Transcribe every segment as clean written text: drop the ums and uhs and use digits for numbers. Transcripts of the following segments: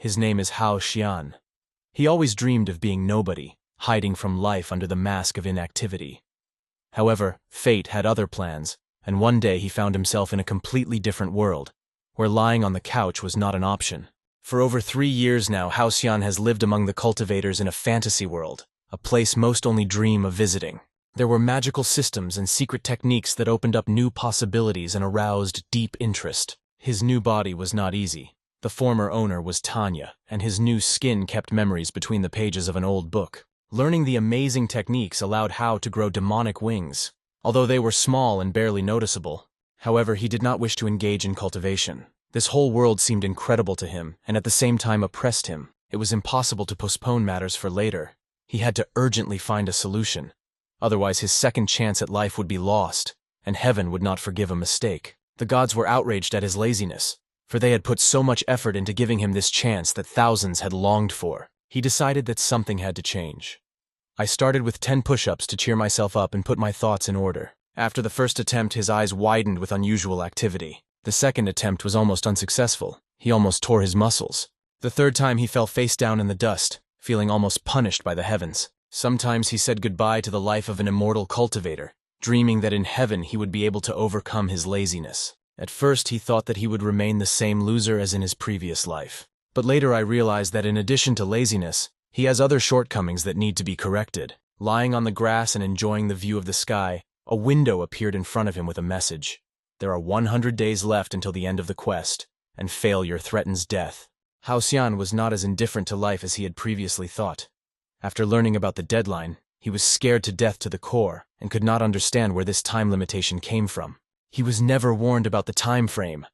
His name is Hao Xian. He always dreamed of being nobody, hiding from life under the mask of inactivity. However, fate had other plans, and one day he found himself in a completely different world, where lying on the couch was not an option. For over 3 years now, Hao Xian has lived among the cultivators in a fantasy world, a place most only dream of visiting. There were magical systems and secret techniques that opened up new possibilities and aroused deep interest. His new body was not easy. The former owner was Tanya, and his new skin kept memories between the pages of an old book. Learning the amazing techniques allowed Hao to grow demonic wings, although they were small and barely noticeable. However, he did not wish to engage in cultivation. This whole world seemed incredible to him, and at the same time oppressed him. It was impossible to postpone matters for later. He had to urgently find a solution. Otherwise, his second chance at life would be lost, and heaven would not forgive a mistake. The gods were outraged at his laziness, for they had put so much effort into giving him this chance that thousands had longed for. He decided that something had to change. I started with 10 push-ups to cheer myself up and put my thoughts in order. After the first attempt, his eyes widened with unusual activity. The second attempt was almost unsuccessful. He almost tore his muscles. The third time he fell face down in the dust, feeling almost punished by the heavens. Sometimes he said goodbye to the life of an immortal cultivator, dreaming that in heaven he would be able to overcome his laziness. At first he thought that he would remain the same loser as in his previous life. But later I realized that in addition to laziness, he has other shortcomings that need to be corrected. Lying on the grass and enjoying the view of the sky, a window appeared in front of him with a message. There are 100 days left until the end of the quest, and failure threatens death. Hao Xian was not as indifferent to life as he had previously thought. After learning about the deadline, he was scared to death to the core and could not understand where this time limitation came from. He was never warned about the time frame.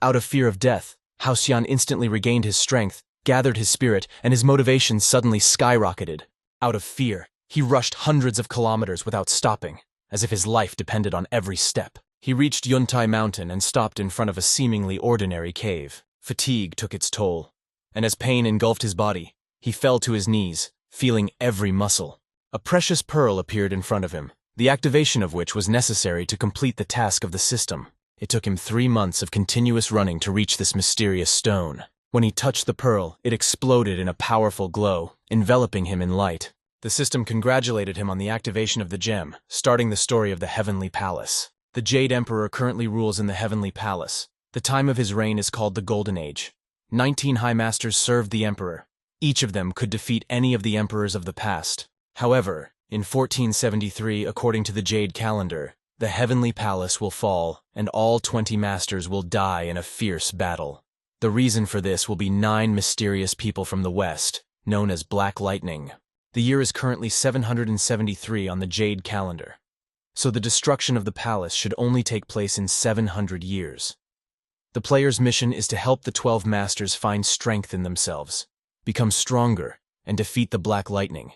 Out of fear of death, Hao Xian instantly regained his strength, gathered his spirit, and his motivation suddenly skyrocketed. Out of fear, he rushed hundreds of kilometers without stopping, as if his life depended on every step. He reached Yuntai Mountain and stopped in front of a seemingly ordinary cave. Fatigue took its toll, and as pain engulfed his body, he fell to his knees, feeling every muscle. A precious pearl appeared in front of him, the activation of which was necessary to complete the task of the system. It took him 3 months of continuous running to reach this mysterious stone. When he touched the pearl, it exploded in a powerful glow, enveloping him in light. The system congratulated him on the activation of the gem, starting the story of the Heavenly Palace. The Jade Emperor currently rules in the Heavenly Palace. The time of his reign is called the Golden Age. 19 High Masters served the Emperor. Each of them could defeat any of the emperors of the past. However, in 1473, according to the Jade calendar, the Heavenly Palace will fall, and all 20 masters will die in a fierce battle. The reason for this will be 9 mysterious people from the West, known as Black Lightning. The year is currently 773 on the Jade calendar. So the destruction of the palace should only take place in 700 years. The player's mission is to help the 12 masters find strength in themselves, become stronger, and defeat the Black Lightning,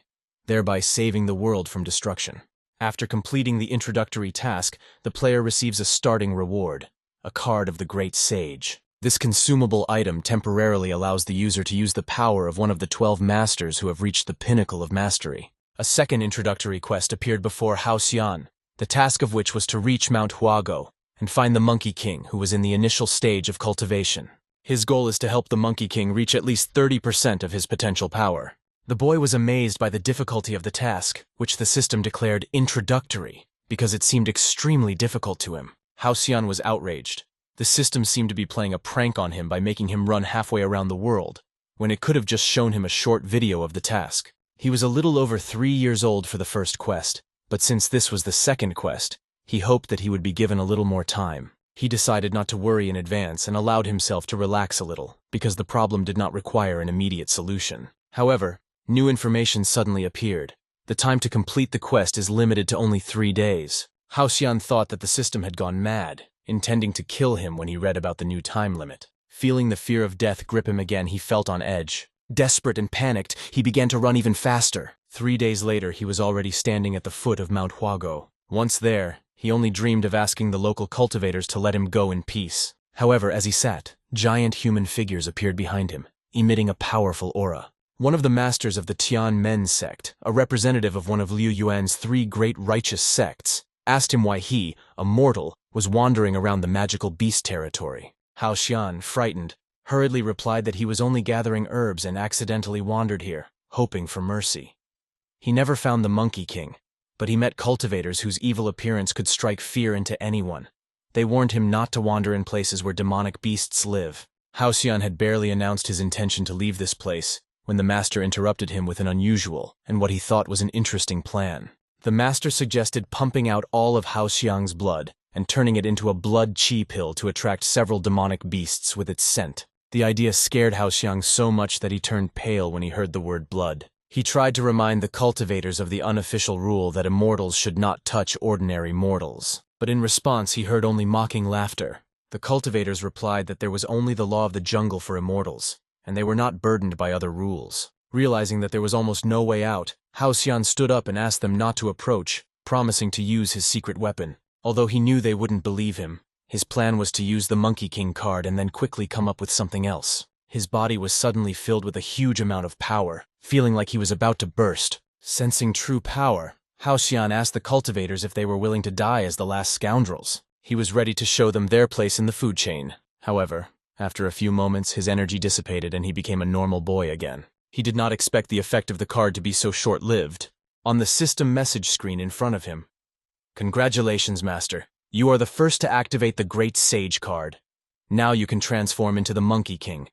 thereby saving the world from destruction. After completing the introductory task, the player receives a starting reward, a card of the Great Sage. This consumable item temporarily allows the user to use the power of one of the 12 masters who have reached the pinnacle of mastery. A second introductory quest appeared before Hao Xian, the task of which was to reach Mount Huago and find the Monkey King who was in the initial stage of cultivation. His goal is to help the Monkey King reach at least 30% of his potential power. The boy was amazed by the difficulty of the task, which the system declared introductory, because it seemed extremely difficult to him. Hao Xian was outraged. The system seemed to be playing a prank on him by making him run halfway around the world, when it could have just shown him a short video of the task. He was a little over 3 years old for the first quest, but since this was the second quest, he hoped that he would be given a little more time. He decided not to worry in advance and allowed himself to relax a little, because the problem did not require an immediate solution. However, new information suddenly appeared. The time to complete the quest is limited to only 3 days. Hao Xian thought that the system had gone mad, intending to kill him when he read about the new time limit. Feeling the fear of death grip him again, he felt on edge. Desperate and panicked, he began to run even faster. 3 days later, he was already standing at the foot of Mount Huago. Once there, he only dreamed of asking the local cultivators to let him go in peace. However, as he sat, giant human figures appeared behind him, emitting a powerful aura. One of the masters of the Tian Men sect, a representative of one of Liu Yuan's 3 great righteous sects, asked him why he, a mortal, was wandering around the magical beast territory. Hao Xian, frightened, hurriedly replied that he was only gathering herbs and accidentally wandered here, hoping for mercy. He never found the Monkey King, but he met cultivators whose evil appearance could strike fear into anyone. They warned him not to wander in places where demonic beasts live. Haoxian had barely announced his intention to leave this place when the master interrupted him with an unusual and what he thought was an interesting plan. The master suggested pumping out all of Haoxiang's blood and turning it into a blood chi pill to attract several demonic beasts with its scent. The idea scared Haoxiang so much that he turned pale when he heard the word blood. He tried to remind the cultivators of the unofficial rule that immortals should not touch ordinary mortals. But in response, he heard only mocking laughter. The cultivators replied that there was only the law of the jungle for immortals, and they were not burdened by other rules. Realizing that there was almost no way out, Haoxian stood up and asked them not to approach, promising to use his secret weapon. Although he knew they wouldn't believe him, his plan was to use the Monkey King card and then quickly come up with something else. His body was suddenly filled with a huge amount of power, feeling like he was about to burst. Sensing true power, Haoxian asked the cultivators if they were willing to die as the last scoundrels. He was ready to show them their place in the food chain. However, after a few moments, his energy dissipated and he became a normal boy again. He did not expect the effect of the card to be so short-lived. On the system message screen in front of him, "Congratulations, Master. You are the first to activate the Great Sage card. Now you can transform into the Monkey King.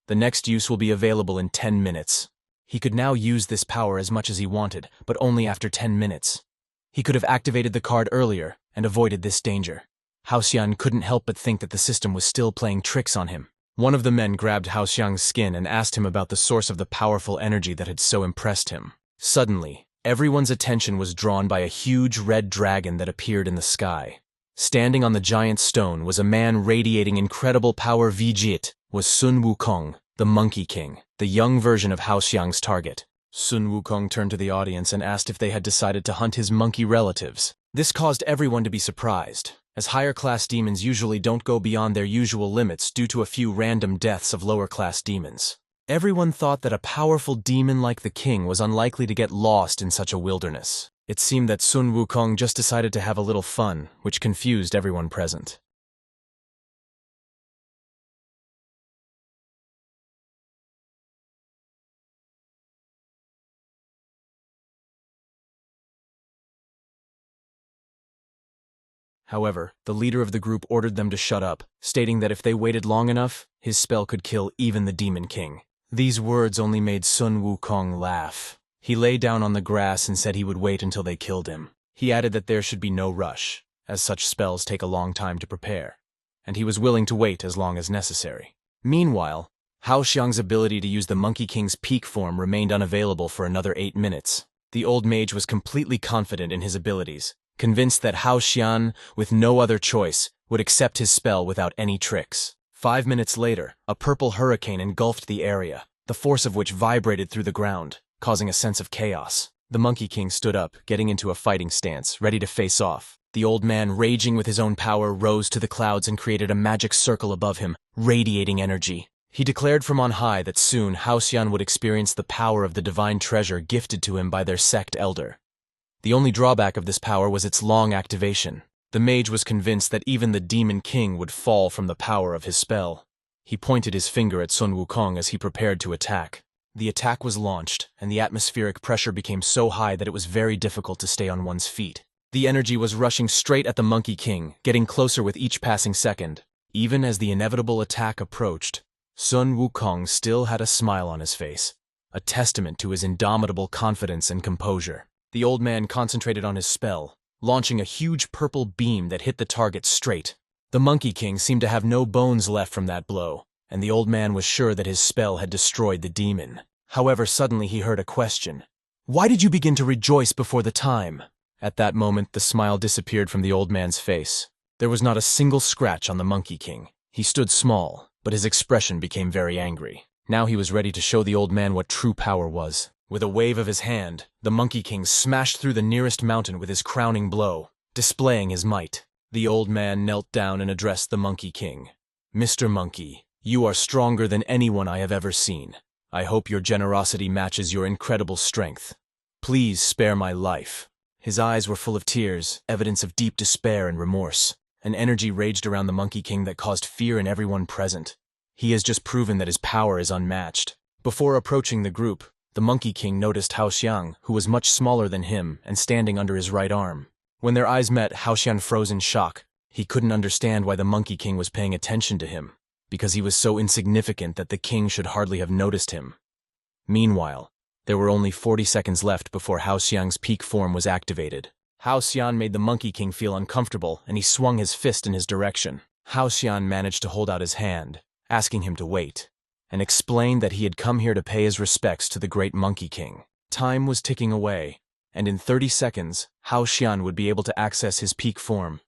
The next use will be available in 10 minutes. He could now use this power as much as he wanted, but only after 10 minutes. He could have activated the card earlier and avoided this danger. Haoxian couldn't help but think that the system was still playing tricks on him. One of the men grabbed Haoxiang's skin and asked him about the source of the powerful energy that had so impressed him. Suddenly, everyone's attention was drawn by a huge red dragon that appeared in the sky. Standing on the giant stone was a man radiating incredible power. Vijit was Sun Wukong, the Monkey King, the young version of Haoxiang's target. Sun Wukong turned to the audience and asked if they had decided to hunt his monkey relatives. This caused everyone to be surprised, as higher-class demons usually don't go beyond their usual limits due to a few random deaths of lower-class demons. Everyone thought that a powerful demon like the king was unlikely to get lost in such a wilderness. It seemed that Sun Wukong just decided to have a little fun, which confused everyone present. However, the leader of the group ordered them to shut up, stating that if they waited long enough, his spell could kill even the Demon King. These words only made Sun Wukong laugh. He lay down on the grass and said he would wait until they killed him. He added that there should be no rush, as such spells take a long time to prepare, and he was willing to wait as long as necessary. Meanwhile, Haoxiang's ability to use the Monkey King's peak form remained unavailable for another 8 minutes. The old mage was completely confident in his abilities, convinced that Haoxian, with no other choice, would accept his spell without any tricks. 5 minutes later, a purple hurricane engulfed the area, the force of which vibrated through the ground, causing a sense of chaos. The Monkey King stood up, getting into a fighting stance, ready to face off. The old man, raging with his own power, rose to the clouds and created a magic circle above him, radiating energy. He declared from on high that soon Haoxian would experience the power of the divine treasure gifted to him by their sect elder. The only drawback of this power was its long activation. The mage was convinced that even the Demon King would fall from the power of his spell. He pointed his finger at Sun Wukong as he prepared to attack. The attack was launched, and the atmospheric pressure became so high that it was very difficult to stay on one's feet. The energy was rushing straight at the Monkey King, getting closer with each passing second. Even as the inevitable attack approached, Sun Wukong still had a smile on his face, a testament to his indomitable confidence and composure. The old man concentrated on his spell, launching a huge purple beam that hit the target straight. The Monkey King seemed to have no bones left from that blow, and the old man was sure that his spell had destroyed the demon. However, suddenly he heard a question. "Why did you begin to rejoice before the time?" At that moment, the smile disappeared from the old man's face. There was not a single scratch on the Monkey King. He stood small, but his expression became very angry. Now he was ready to show the old man what true power was. With a wave of his hand, the Monkey King smashed through the nearest mountain with his crowning blow, displaying his might. The old man knelt down and addressed the Monkey King. "Mr. Monkey, you are stronger than anyone I have ever seen. I hope your generosity matches your incredible strength. Please spare my life." His eyes were full of tears, evidence of deep despair and remorse. An energy raged around the Monkey King that caused fear in everyone present. He has just proven that his power is unmatched. Before approaching the group, the Monkey King noticed Hao Xiang, who was much smaller than him and standing under his right arm. When their eyes met, Hao Xiang froze in shock. He couldn't understand why the Monkey King was paying attention to him, because he was so insignificant that the king should hardly have noticed him. Meanwhile, there were only 40 seconds left before Hao Xiang's peak form was activated. Hao Xiang made the Monkey King feel uncomfortable, and he swung his fist in his direction. Hao Xiang managed to hold out his hand, asking him to wait, and explained that he had come here to pay his respects to the great Monkey King. Time was ticking away, and in 30 seconds, Hao Xiang would be able to access his peak form.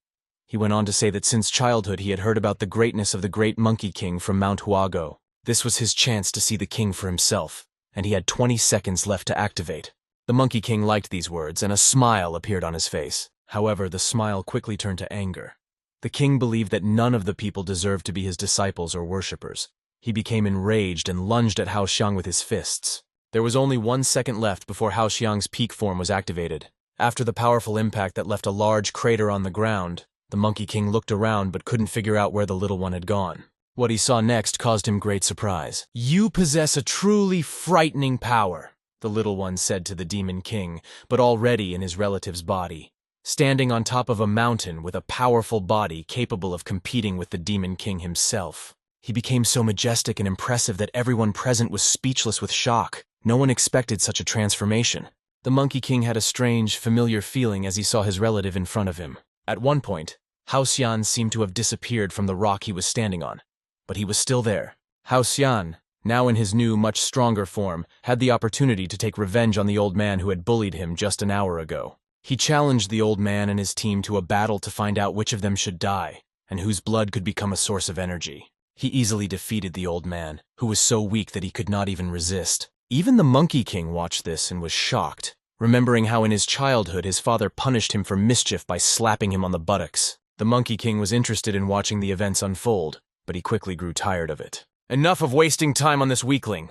He went on to say that since childhood he had heard about the greatness of the great Monkey King from Mount Huago. This was his chance to see the king for himself, and he had 20 seconds left to activate. The Monkey King liked these words, and a smile appeared on his face. However, the smile quickly turned to anger. The king believed that none of the people deserved to be his disciples or worshippers. He became enraged and lunged at Hao Xiang with his fists. There was only 1 second left before Hao Xiang's peak form was activated. After the powerful impact that left a large crater on the ground, the Monkey King looked around but couldn't figure out where the little one had gone. What he saw next caused him great surprise. "You possess a truly frightening power," the little one said to the Demon King, but already in his relative's body. Standing on top of a mountain with a powerful body capable of competing with the Demon King himself. He became so majestic and impressive that everyone present was speechless with shock. No one expected such a transformation. The Monkey King had a strange, familiar feeling as he saw his relative in front of him. At one point, Hao Xiang seemed to have disappeared from the rock he was standing on, but he was still there. Hao Xiang, now in his new, much stronger form, had the opportunity to take revenge on the old man who had bullied him just an hour ago. He challenged the old man and his team to a battle to find out which of them should die, and whose blood could become a source of energy. He easily defeated the old man, who was so weak that he could not even resist. Even the Monkey King watched this and was shocked, remembering how in his childhood his father punished him for mischief by slapping him on the buttocks. The Monkey King was interested in watching the events unfold, but he quickly grew tired of it. "Enough of wasting time on this weakling.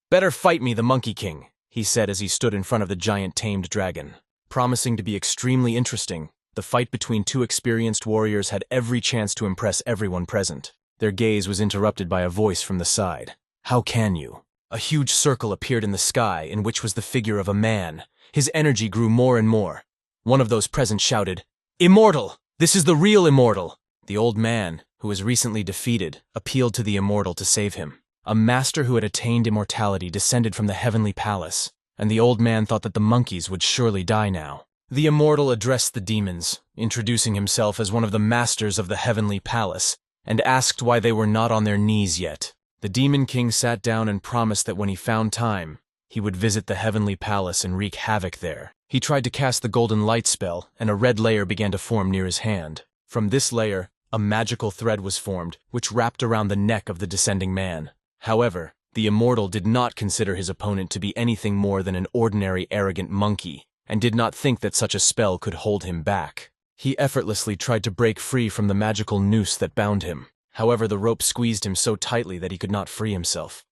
Better fight me, the Monkey King," he said as he stood in front of the giant tamed dragon. Promising to be extremely interesting, the fight between two experienced warriors had every chance to impress everyone present. Their gaze was interrupted by a voice from the side. "How can you?" A huge circle appeared in the sky, in which was the figure of a man. His energy grew more and more. One of those present shouted, "Immortal! This is the real Immortal!" The old man, who was recently defeated, appealed to the Immortal to save him. A master who had attained immortality descended from the heavenly palace, and the old man thought that the monkeys would surely die now. The Immortal addressed the demons, introducing himself as one of the masters of the heavenly palace, and asked why they were not on their knees yet. The Demon King sat down and promised that when he found time, he would visit the heavenly palace and wreak havoc there. He tried to cast the golden light spell, and a red layer began to form near his hand. From this layer, a magical thread was formed, which wrapped around the neck of the descending man. However, the Immortal did not consider his opponent to be anything more than an ordinary arrogant monkey, and did not think that such a spell could hold him back. He effortlessly tried to break free from the magical noose that bound him. However, the rope squeezed him so tightly that he could not free himself.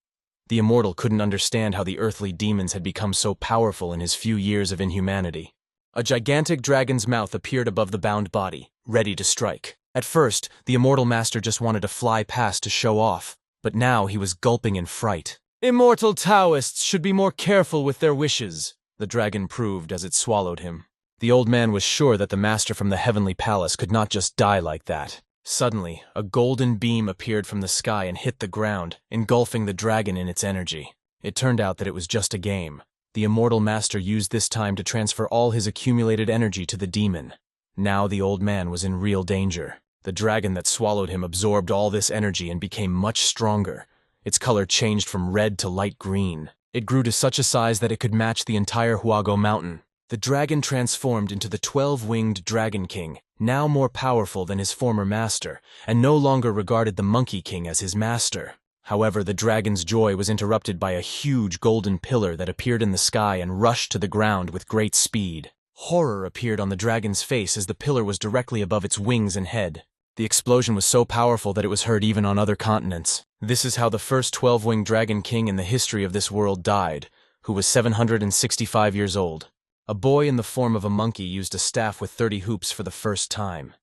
The Immortal couldn't understand how the earthly demons had become so powerful in his few years of inhumanity. A gigantic dragon's mouth appeared above the bound body, ready to strike. At first, the Immortal Master just wanted to fly past to show off, but now he was gulping in fright. "Immortal Taoists should be more careful with their wishes," the dragon proved as it swallowed him. The old man was sure that the master from the heavenly palace could not just die like that. Suddenly, a golden beam appeared from the sky and hit the ground, engulfing the dragon in its energy. It turned out that it was just a game. The Immortal Master used this time to transfer all his accumulated energy to the demon. Now the old man was in real danger. The dragon that swallowed him absorbed all this energy and became much stronger. Its color changed from red to light green. It grew to such a size that it could match the entire Huago Mountain. The dragon transformed into the 12-winged Dragon King, now more powerful than his former master, and no longer regarded the Monkey King as his master. However, the dragon's joy was interrupted by a huge golden pillar that appeared in the sky and rushed to the ground with great speed. Horror appeared on the dragon's face as the pillar was directly above its wings and head. The explosion was so powerful that it was heard even on other continents. This is how the first 12-winged Dragon King in the history of this world died, who was 765 years old. A boy in the form of a monkey used a staff with 30 hoops for the first time.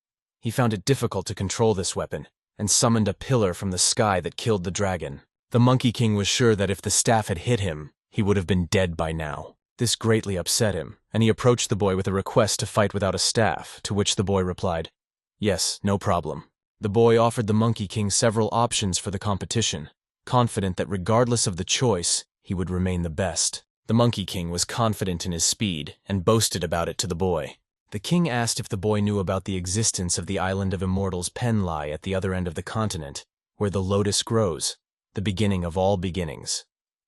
He found it difficult to control this weapon, and summoned a pillar from the sky that killed the dragon. The Monkey King was sure that if the staff had hit him, he would have been dead by now. This greatly upset him, and he approached the boy with a request to fight without a staff, to which the boy replied, "Yes, no problem." The boy offered the Monkey King several options for the competition, confident that regardless of the choice, he would remain the best. The Monkey King was confident in his speed and boasted about it to the boy. The king asked if the boy knew about the existence of the island of immortals Penlai at the other end of the continent, where the lotus grows, the beginning of all beginnings.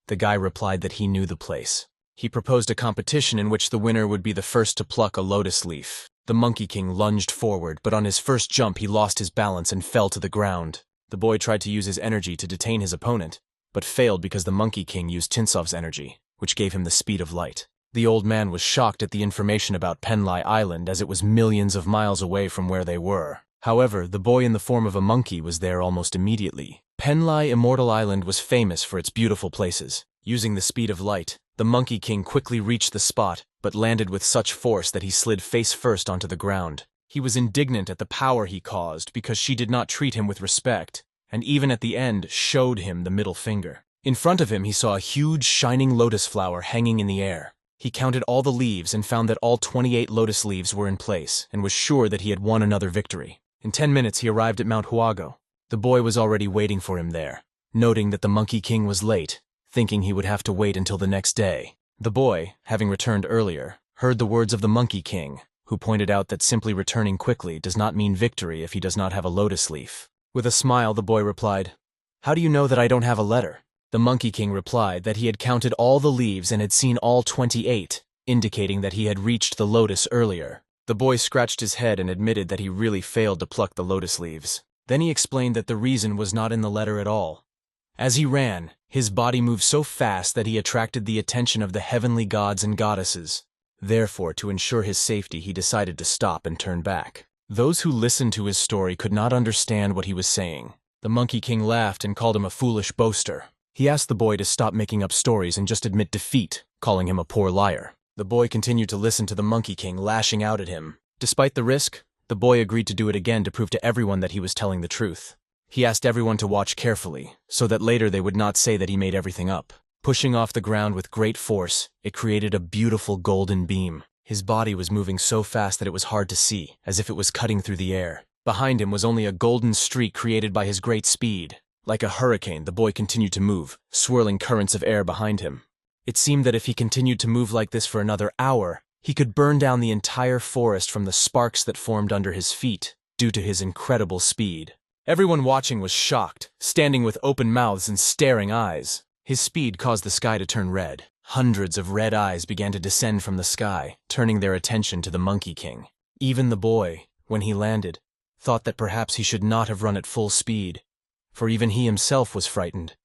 The guy replied that he knew the place. He proposed a competition in which the winner would be the first to pluck a lotus leaf. The Monkey King lunged forward, but on his first jump he lost his balance and fell to the ground. The boy tried to use his energy to detain his opponent, but failed because the Monkey King used Tinsov's energy, which gave him the speed of light. The old man was shocked at the information about Penlai Island, as it was millions of miles away from where they were. However, the boy in the form of a monkey was there almost immediately. Penlai Immortal Island was famous for its beautiful places. Using the speed of light, the Monkey King quickly reached the spot, but landed with such force that he slid face first onto the ground. He was indignant at the power he caused because she did not treat him with respect, and even at the end showed him the middle finger. In front of him he saw a huge shining lotus flower hanging in the air. He counted all the leaves and found that all 28 lotus leaves were in place, and was sure that he had won another victory. In 10 minutes he arrived at Mount Huago. The boy was already waiting for him there, noting that the Monkey King was late, thinking he would have to wait until the next day. The boy, having returned earlier, heard the words of the Monkey King, who pointed out that simply returning quickly does not mean victory if he does not have a lotus leaf. With a smile, the boy replied, "How do you know that I don't have a letter?" The Monkey King replied that he had counted all the leaves and had seen all 28, indicating that he had reached the lotus earlier. The boy scratched his head and admitted that he really failed to pluck the lotus leaves. Then he explained that the reason was not in the letter at all. As he ran, his body moved so fast that he attracted the attention of the heavenly gods and goddesses. Therefore, to ensure his safety, he decided to stop and turn back. Those who listened to his story could not understand what he was saying. The Monkey King laughed and called him a foolish boaster. He asked the boy to stop making up stories and just admit defeat, calling him a poor liar. The boy continued to listen to the Monkey King lashing out at him. Despite the risk, the boy agreed to do it again to prove to everyone that he was telling the truth. He asked everyone to watch carefully, so that later they would not say that he made everything up. Pushing off the ground with great force, it created a beautiful golden beam. His body was moving so fast that it was hard to see, as if it was cutting through the air. Behind him was only a golden streak created by his great speed. Like a hurricane, the boy continued to move, swirling currents of air behind him. It seemed that if he continued to move like this for another hour, he could burn down the entire forest from the sparks that formed under his feet, due to his incredible speed. Everyone watching was shocked, standing with open mouths and staring eyes. His speed caused the sky to turn red. Hundreds of red eyes began to descend from the sky, turning their attention to the Monkey King. Even the boy, when he landed, thought that perhaps he should not have run at full speed, for even he himself was frightened.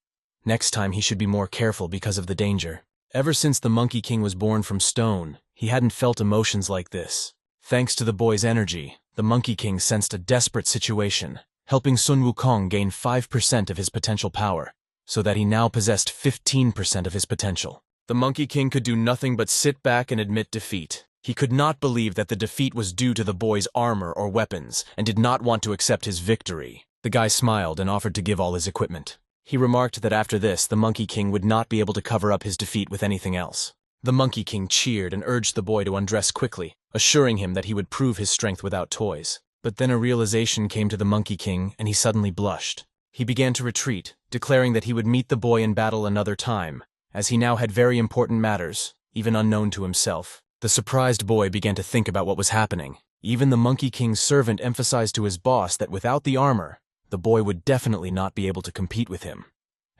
Next time he should be more careful because of the danger. Ever since the Monkey King was born from stone, he hadn't felt emotions like this. Thanks to the boy's energy, the Monkey King sensed a desperate situation, helping Sun Wukong gain 5% of his potential power, so that he now possessed 15% of his potential. The Monkey King could do nothing but sit back and admit defeat. He could not believe that the defeat was due to the boy's armor or weapons, and did not want to accept his victory. The guy smiled and offered to give all his equipment. He remarked that after this, the Monkey King would not be able to cover up his defeat with anything else. The Monkey King cheered and urged the boy to undress quickly, assuring him that he would prove his strength without toys. But then a realization came to the Monkey King, and he suddenly blushed. He began to retreat, declaring that he would meet the boy in battle another time, as he now had very important matters, even unknown to himself. The surprised boy began to think about what was happening. Even the Monkey King's servant emphasized to his boss that without the armor, the boy would definitely not be able to compete with him.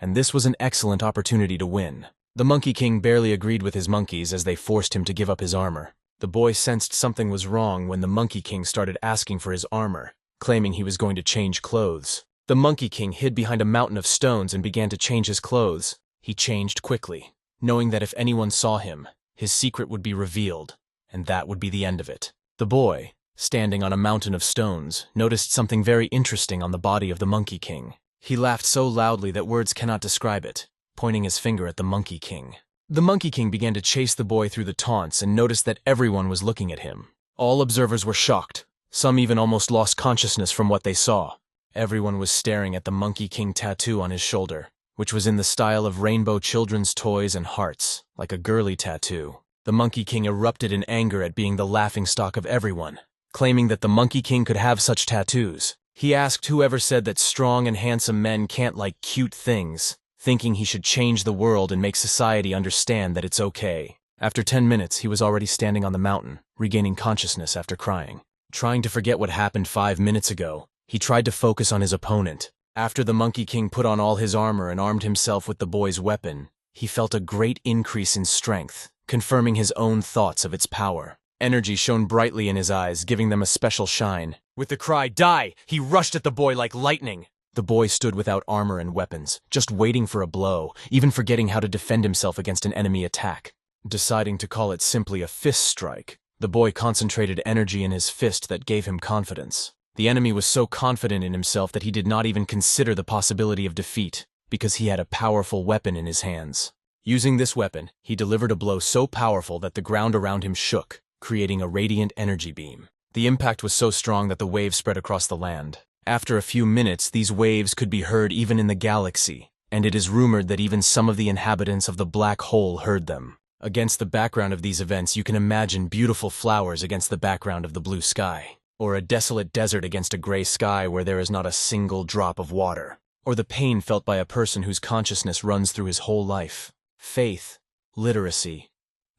And this was an excellent opportunity to win. The Monkey King barely agreed with his monkeys as they forced him to give up his armor. The boy sensed something was wrong when the Monkey King started asking for his armor, claiming he was going to change clothes. The Monkey King hid behind a mountain of stones and began to change his clothes. He changed quickly, knowing that if anyone saw him, his secret would be revealed, and that would be the end of it. The boy, standing on a mountain of stones, noticed something very interesting on the body of the Monkey King. He laughed so loudly that words cannot describe it, pointing his finger at the Monkey King. The Monkey King began to chase the boy through the taunts and noticed that everyone was looking at him. All observers were shocked. Some even almost lost consciousness from what they saw. Everyone was staring at the Monkey King tattoo on his shoulder, which was in the style of rainbow children's toys and hearts, like a girly tattoo. The Monkey King erupted in anger at being the laughingstock of everyone, claiming that the Monkey King could have such tattoos. He asked whoever said that strong and handsome men can't like cute things, thinking he should change the world and make society understand that it's okay. After 10 minutes, he was already standing on the mountain, regaining consciousness after crying. Trying to forget what happened 5 minutes ago, he tried to focus on his opponent. After the Monkey King put on all his armor and armed himself with the boy's weapon, he felt a great increase in strength, confirming his own thoughts of its power. Energy shone brightly in his eyes, giving them a special shine. With the cry, "Die!" he rushed at the boy like lightning. The boy stood without armor and weapons, just waiting for a blow, even forgetting how to defend himself against an enemy attack. Deciding to call it simply a fist strike, the boy concentrated energy in his fist that gave him confidence. The enemy was so confident in himself that he did not even consider the possibility of defeat, because he had a powerful weapon in his hands. Using this weapon, he delivered a blow so powerful that the ground around him shook, creating a radiant energy beam. The impact was so strong that the waves spread across the land. After a few minutes, these waves could be heard even in the galaxy, and it is rumored that even some of the inhabitants of the black hole heard them. Against the background of these events, you can imagine beautiful flowers against the background of the blue sky, or a desolate desert against a gray sky where there is not a single drop of water, or the pain felt by a person whose consciousness runs through his whole life. Faith, literacy,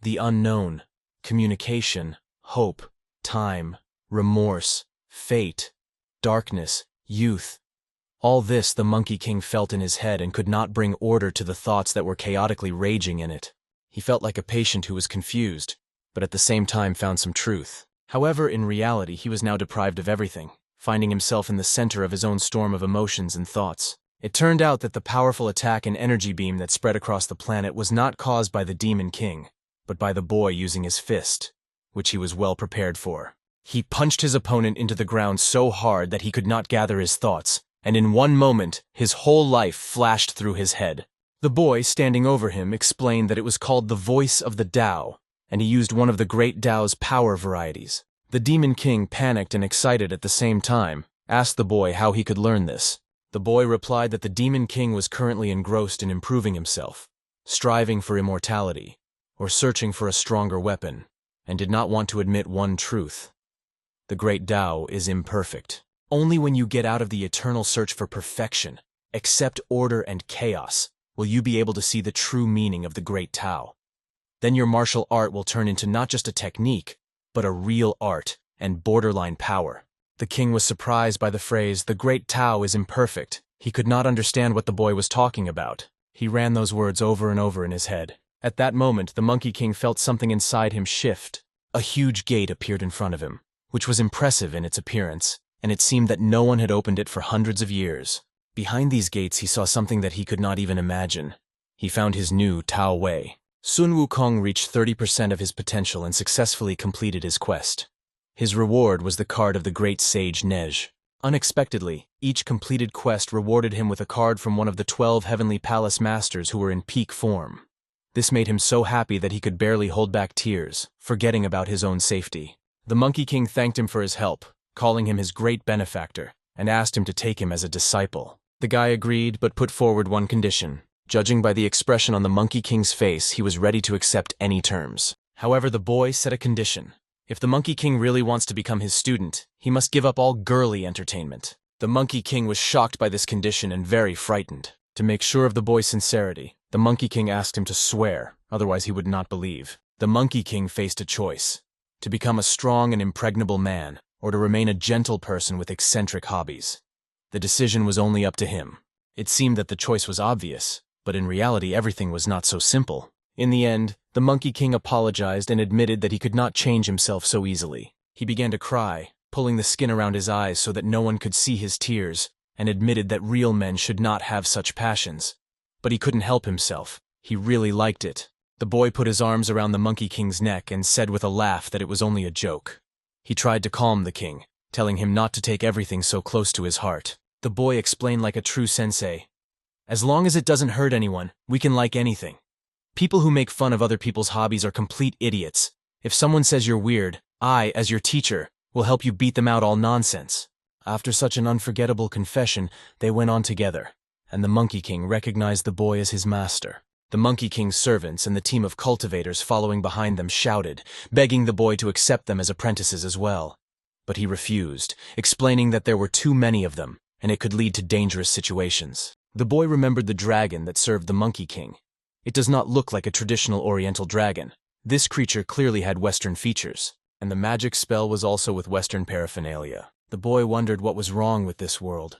the unknown, communication, hope, time, remorse, fate, darkness, youth. All this the Monkey King felt in his head and could not bring order to the thoughts that were chaotically raging in it. He felt like a patient who was confused, but at the same time found some truth. However, in reality, he was now deprived of everything, finding himself in the center of his own storm of emotions and thoughts. It turned out that the powerful attack and energy beam that spread across the planet was not caused by the Demon King, but by the boy using his fist, which he was well prepared for. He punched his opponent into the ground so hard that he could not gather his thoughts, and in one moment, his whole life flashed through his head. The boy, standing over him, explained that it was called the voice of the Tao, and he used one of the great Tao's power varieties. The Demon King, panicked and excited at the same time, asked the boy how he could learn this. The boy replied that the Demon King was currently engrossed in improving himself, striving for immortality, or searching for a stronger weapon, and did not want to admit one truth. The great Tao is imperfect. Only when you get out of the eternal search for perfection, accept order and chaos, will you be able to see the true meaning of the great Tao. Then your martial art will turn into not just a technique, but a real art and borderline power. The king was surprised by the phrase, "The great Tao is imperfect." He could not understand what the boy was talking about. He ran those words over and over in his head. At that moment, the Monkey King felt something inside him shift. A huge gate appeared in front of him, which was impressive in its appearance, and it seemed that no one had opened it for hundreds of years. Behind these gates, he saw something that he could not even imagine. He found his new Tao Wei. Sun Wukong reached 30% of his potential and successfully completed his quest. His reward was the card of the great sage Nej. Unexpectedly, each completed quest rewarded him with a card from one of the 12 heavenly palace masters who were in peak form. This made him so happy that he could barely hold back tears, forgetting about his own safety. The Monkey King thanked him for his help, calling him his great benefactor, and asked him to take him as a disciple. The guy agreed, but put forward one condition. Judging by the expression on the Monkey King's face, he was ready to accept any terms. However, the boy set a condition. If the Monkey King really wants to become his student, he must give up all girly entertainment. The Monkey King was shocked by this condition and very frightened. To make sure of the boy's sincerity, the Monkey King asked him to swear, otherwise he would not believe. The Monkey King faced a choice: to become a strong and impregnable man, or to remain a gentle person with eccentric hobbies. The decision was only up to him. It seemed that the choice was obvious, but in reality everything was not so simple. In the end, the Monkey King apologized and admitted that he could not change himself so easily. He began to cry, pulling the skin around his eyes so that no one could see his tears, and admitted that real men should not have such passions. But he couldn't help himself. He really liked it. The boy put his arms around the Monkey King's neck and said with a laugh that it was only a joke. He tried to calm the king, telling him not to take everything so close to his heart. The boy explained like a true sensei, "As long as it doesn't hurt anyone, we can like anything. People who make fun of other people's hobbies are complete idiots. If someone says you're weird, I, as your teacher, will help you beat them out all nonsense." After such an unforgettable confession, they went on together, and the Monkey King recognized the boy as his master. The Monkey King's servants and the team of cultivators following behind them shouted, begging the boy to accept them as apprentices as well. But he refused, explaining that there were too many of them, and it could lead to dangerous situations. The boy remembered the dragon that served the Monkey King. It does not look like a traditional Oriental dragon. This creature clearly had Western features, and the magic spell was also with Western paraphernalia. The boy wondered what was wrong with this world.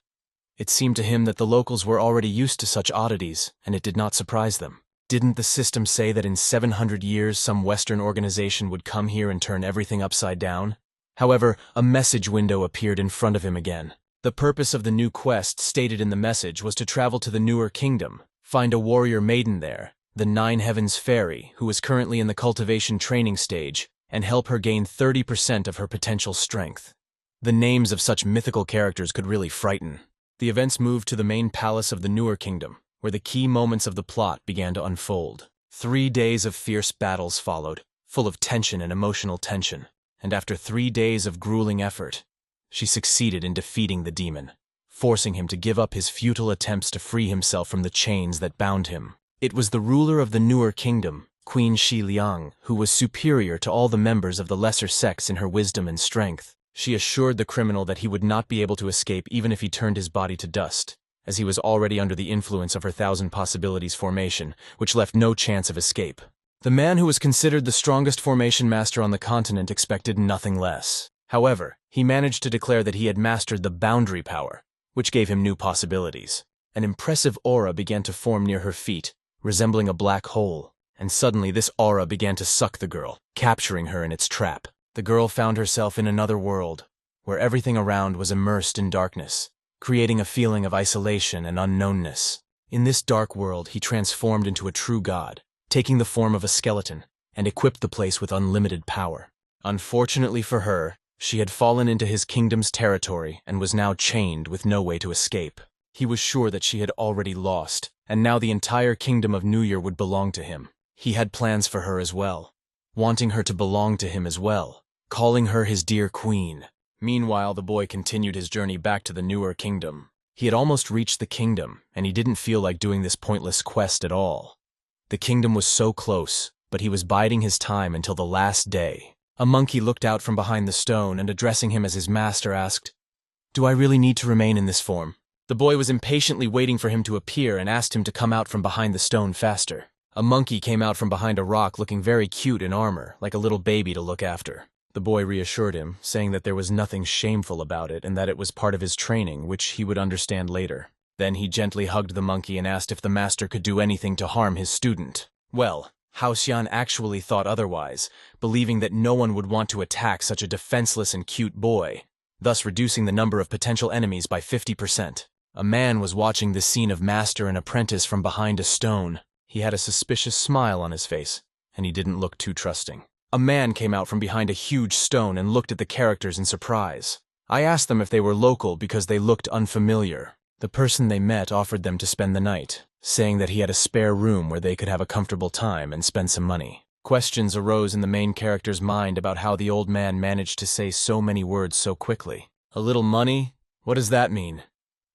It seemed to him that the locals were already used to such oddities, and it did not surprise them. Didn't the system say that in 700 years some Western organization would come here and turn everything upside down? However, a message window appeared in front of him again. The purpose of the new quest stated in the message was to travel to the newer kingdom, find a warrior maiden there, the Nine Heavens Fairy, who is currently in the cultivation training stage, and help her gain 30% of her potential strength. The names of such mythical characters could really frighten. The events moved to the main palace of the newer kingdom, where the key moments of the plot began to unfold. 3 days of fierce battles followed, full of tension and emotional tension, and after 3 days of grueling effort, she succeeded in defeating the demon, forcing him to give up his futile attempts to free himself from the chains that bound him. It was the ruler of the newer kingdom, Queen Shi Liang, who was superior to all the members of the lesser sex in her wisdom and strength. She assured the criminal that he would not be able to escape even if he turned his body to dust, as he was already under the influence of her thousand possibilities formation, which left no chance of escape. The man who was considered the strongest formation master on the continent expected nothing less. However, he managed to declare that he had mastered the boundary power, which gave him new possibilities. An impressive aura began to form near her feet, resembling a black hole, and suddenly this aura began to suck the girl, capturing her in its trap. The girl found herself in another world, where everything around was immersed in darkness, creating a feeling of isolation and unknownness. In this dark world, he transformed into a true god, taking the form of a skeleton, and equipped the place with unlimited power. Unfortunately for her, she had fallen into his kingdom's territory and was now chained with no way to escape. He was sure that she had already lost, and now the entire kingdom of New Year would belong to him. He had plans for her as well, wanting her to belong to him as well, calling her his dear queen. Meanwhile, the boy continued his journey back to the newer kingdom. He had almost reached the kingdom, and he didn't feel like doing this pointless quest at all. The kingdom was so close, but he was biding his time until the last day. A monkey looked out from behind the stone and, addressing him as his master, asked, "Do I really need to remain in this form?" The boy was impatiently waiting for him to appear and asked him to come out from behind the stone faster. A monkey came out from behind a rock looking very cute in armor, like a little baby to look after. The boy reassured him, saying that there was nothing shameful about it and that it was part of his training, which he would understand later. Then he gently hugged the monkey and asked if the master could do anything to harm his student. Well, Hao Xian actually thought otherwise, believing that no one would want to attack such a defenseless and cute boy, thus reducing the number of potential enemies by 50%. A man was watching the scene of master and apprentice from behind a stone. He had a suspicious smile on his face, and he didn't look too trusting. A man came out from behind a huge stone and looked at the characters in surprise. I asked them if they were local because they looked unfamiliar. The person they met offered them to spend the night, saying that he had a spare room where they could have a comfortable time and spend some money. Questions arose in the main character's mind about how the old man managed to say so many words so quickly. A little money? What does that mean?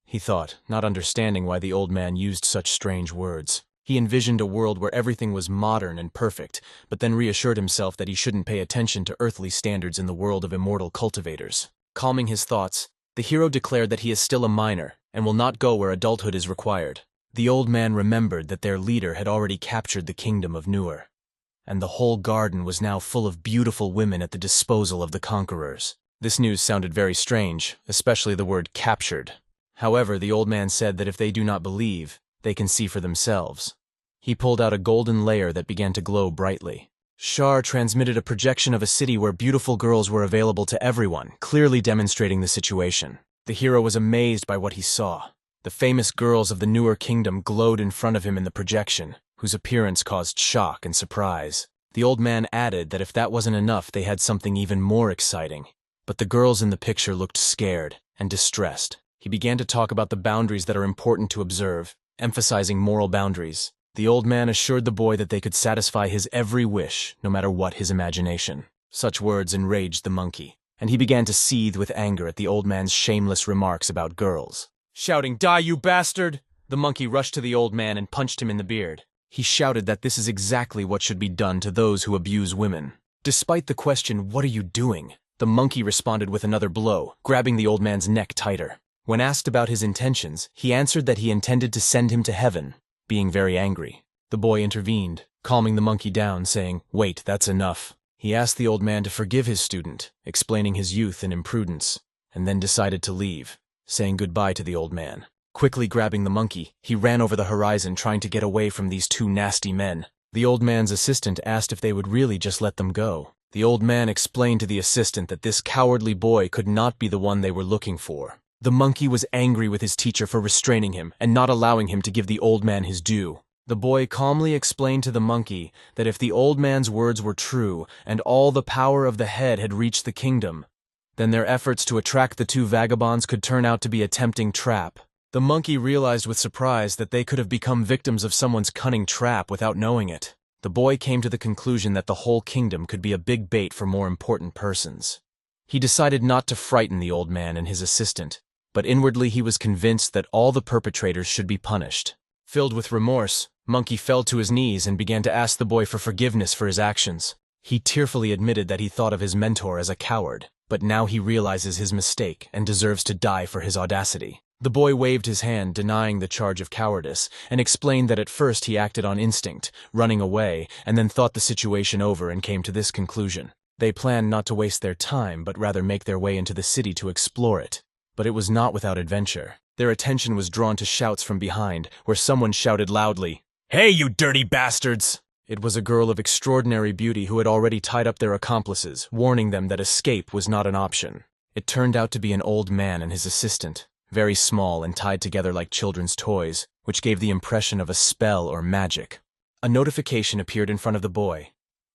He thought, not understanding why the old man used such strange words. He envisioned a world where everything was modern and perfect, but then reassured himself that he shouldn't pay attention to earthly standards in the world of immortal cultivators. Calming his thoughts, the hero declared that he is still a minor and will not go where adulthood is required. The old man remembered that their leader had already captured the kingdom of Newer, and the whole garden was now full of beautiful women at the disposal of the conquerors. This news sounded very strange, especially the word captured. However, the old man said that if they do not believe, they can see for themselves. He pulled out a golden layer that began to glow brightly. Shar transmitted a projection of a city where beautiful girls were available to everyone, clearly demonstrating the situation. The hero was amazed by what he saw. The famous girls of the newer kingdom glowed in front of him in the projection, whose appearance caused shock and surprise. The old man added that if that wasn't enough, they had something even more exciting. But the girls in the picture looked scared and distressed. He began to talk about the boundaries that are important to observe, emphasizing moral boundaries. The old man assured the boy that they could satisfy his every wish, no matter what his imagination. Such words enraged the monkey, and he began to seethe with anger at the old man's shameless remarks about girls. Shouting, "Die, you bastard!" the monkey rushed to the old man and punched him in the beard. He shouted that this is exactly what should be done to those who abuse women. Despite the question, "What are you doing?" the monkey responded with another blow, grabbing the old man's neck tighter. When asked about his intentions, he answered that he intended to send him to heaven, being very angry. The boy intervened, calming the monkey down, saying, "Wait, that's enough." He asked the old man to forgive his student, explaining his youth and imprudence, and then decided to leave, saying goodbye to the old man. Quickly grabbing the monkey, he ran over the horizon trying to get away from these two nasty men. The old man's assistant asked if they would really just let them go. The old man explained to the assistant that this cowardly boy could not be the one they were looking for. The monkey was angry with his teacher for restraining him and not allowing him to give the old man his due. The boy calmly explained to the monkey that if the old man's words were true and all the power of the head had reached the kingdom, then their efforts to attract the two vagabonds could turn out to be a tempting trap. The monkey realized with surprise that they could have become victims of someone's cunning trap without knowing it. The boy came to the conclusion that the whole kingdom could be a big bait for more important persons. He decided not to frighten the old man and his assistant, but inwardly he was convinced that all the perpetrators should be punished. Filled with remorse, Monkey fell to his knees and began to ask the boy for forgiveness for his actions. He tearfully admitted that he thought of his mentor as a coward, but now he realizes his mistake and deserves to die for his audacity. The boy waved his hand, denying the charge of cowardice, and explained that at first he acted on instinct, running away, and then thought the situation over and came to this conclusion. They planned not to waste their time, but rather make their way into the city to explore it. But it was not without adventure. Their attention was drawn to shouts from behind, where someone shouted loudly, "Hey, you dirty bastards!" It was a girl of extraordinary beauty who had already tied up their accomplices, warning them that escape was not an option. It turned out to be an old man and his assistant, very small and tied together like children's toys, which gave the impression of a spell or magic. A notification appeared in front of the boy.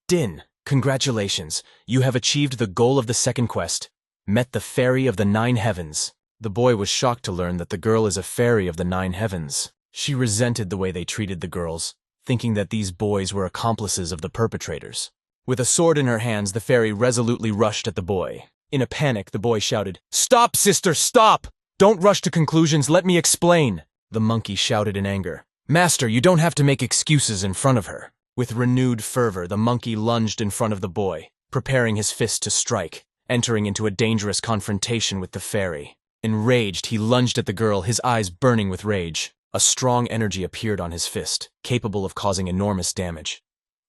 "Din, congratulations, you have achieved the goal of the second quest. Met the fairy of the 9 heavens." The boy was shocked to learn that the girl is a fairy of the 9 heavens. She resented the way they treated the girls, thinking that these boys were accomplices of the perpetrators. With a sword in her hands, the fairy resolutely rushed at the boy. In a panic, the boy shouted, "Stop, sister, stop! Don't rush to conclusions, let me explain!" The monkey shouted in anger, "Master, you don't have to make excuses in front of her." With renewed fervor, the monkey lunged in front of the boy, preparing his fist to strike, entering into a dangerous confrontation with the fairy. Enraged, he lunged at the girl, his eyes burning with rage. A strong energy appeared on his fist, capable of causing enormous damage.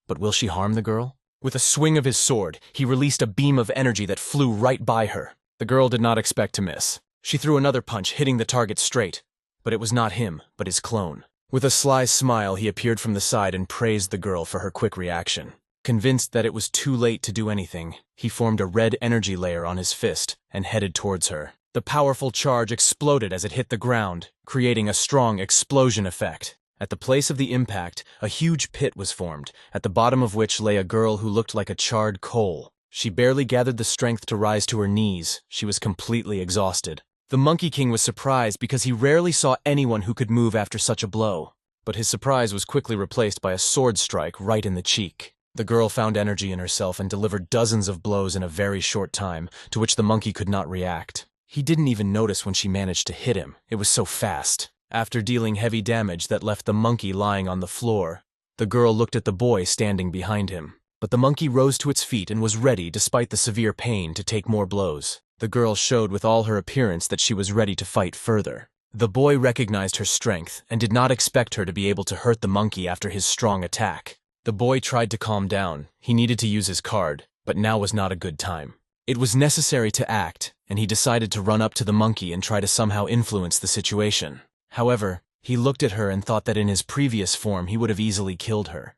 But will she harm the girl? With a swing of his sword, he released a beam of energy that flew right by her. The girl did not expect to miss. She threw another punch, hitting the target straight. But it was not him, but his clone. With a sly smile, he appeared from the side and praised the girl for her quick reaction. Convinced that it was too late to do anything, he formed a red energy layer on his fist and headed towards her. The powerful charge exploded as it hit the ground, creating a strong explosion effect. At the place of the impact, a huge pit was formed, at the bottom of which lay a girl who looked like a charred coal. She barely gathered the strength to rise to her knees. She was completely exhausted. The Monkey King was surprised because he rarely saw anyone who could move after such a blow. But his surprise was quickly replaced by a sword strike right in the cheek. The girl found energy in herself and delivered dozens of blows in a very short time, to which the monkey could not react. He didn't even notice when she managed to hit him. It was so fast. After dealing heavy damage that left the monkey lying on the floor, the girl looked at the boy standing behind him. But the monkey rose to its feet and was ready, despite the severe pain, to take more blows. The girl showed with all her appearance that she was ready to fight further. The boy recognized her strength and did not expect her to be able to hurt the monkey after his strong attack. The boy tried to calm down. He needed to use his card, but now was not a good time. It was necessary to act, and he decided to run up to the monkey and try to somehow influence the situation. However, he looked at her and thought that in his previous form he would have easily killed her.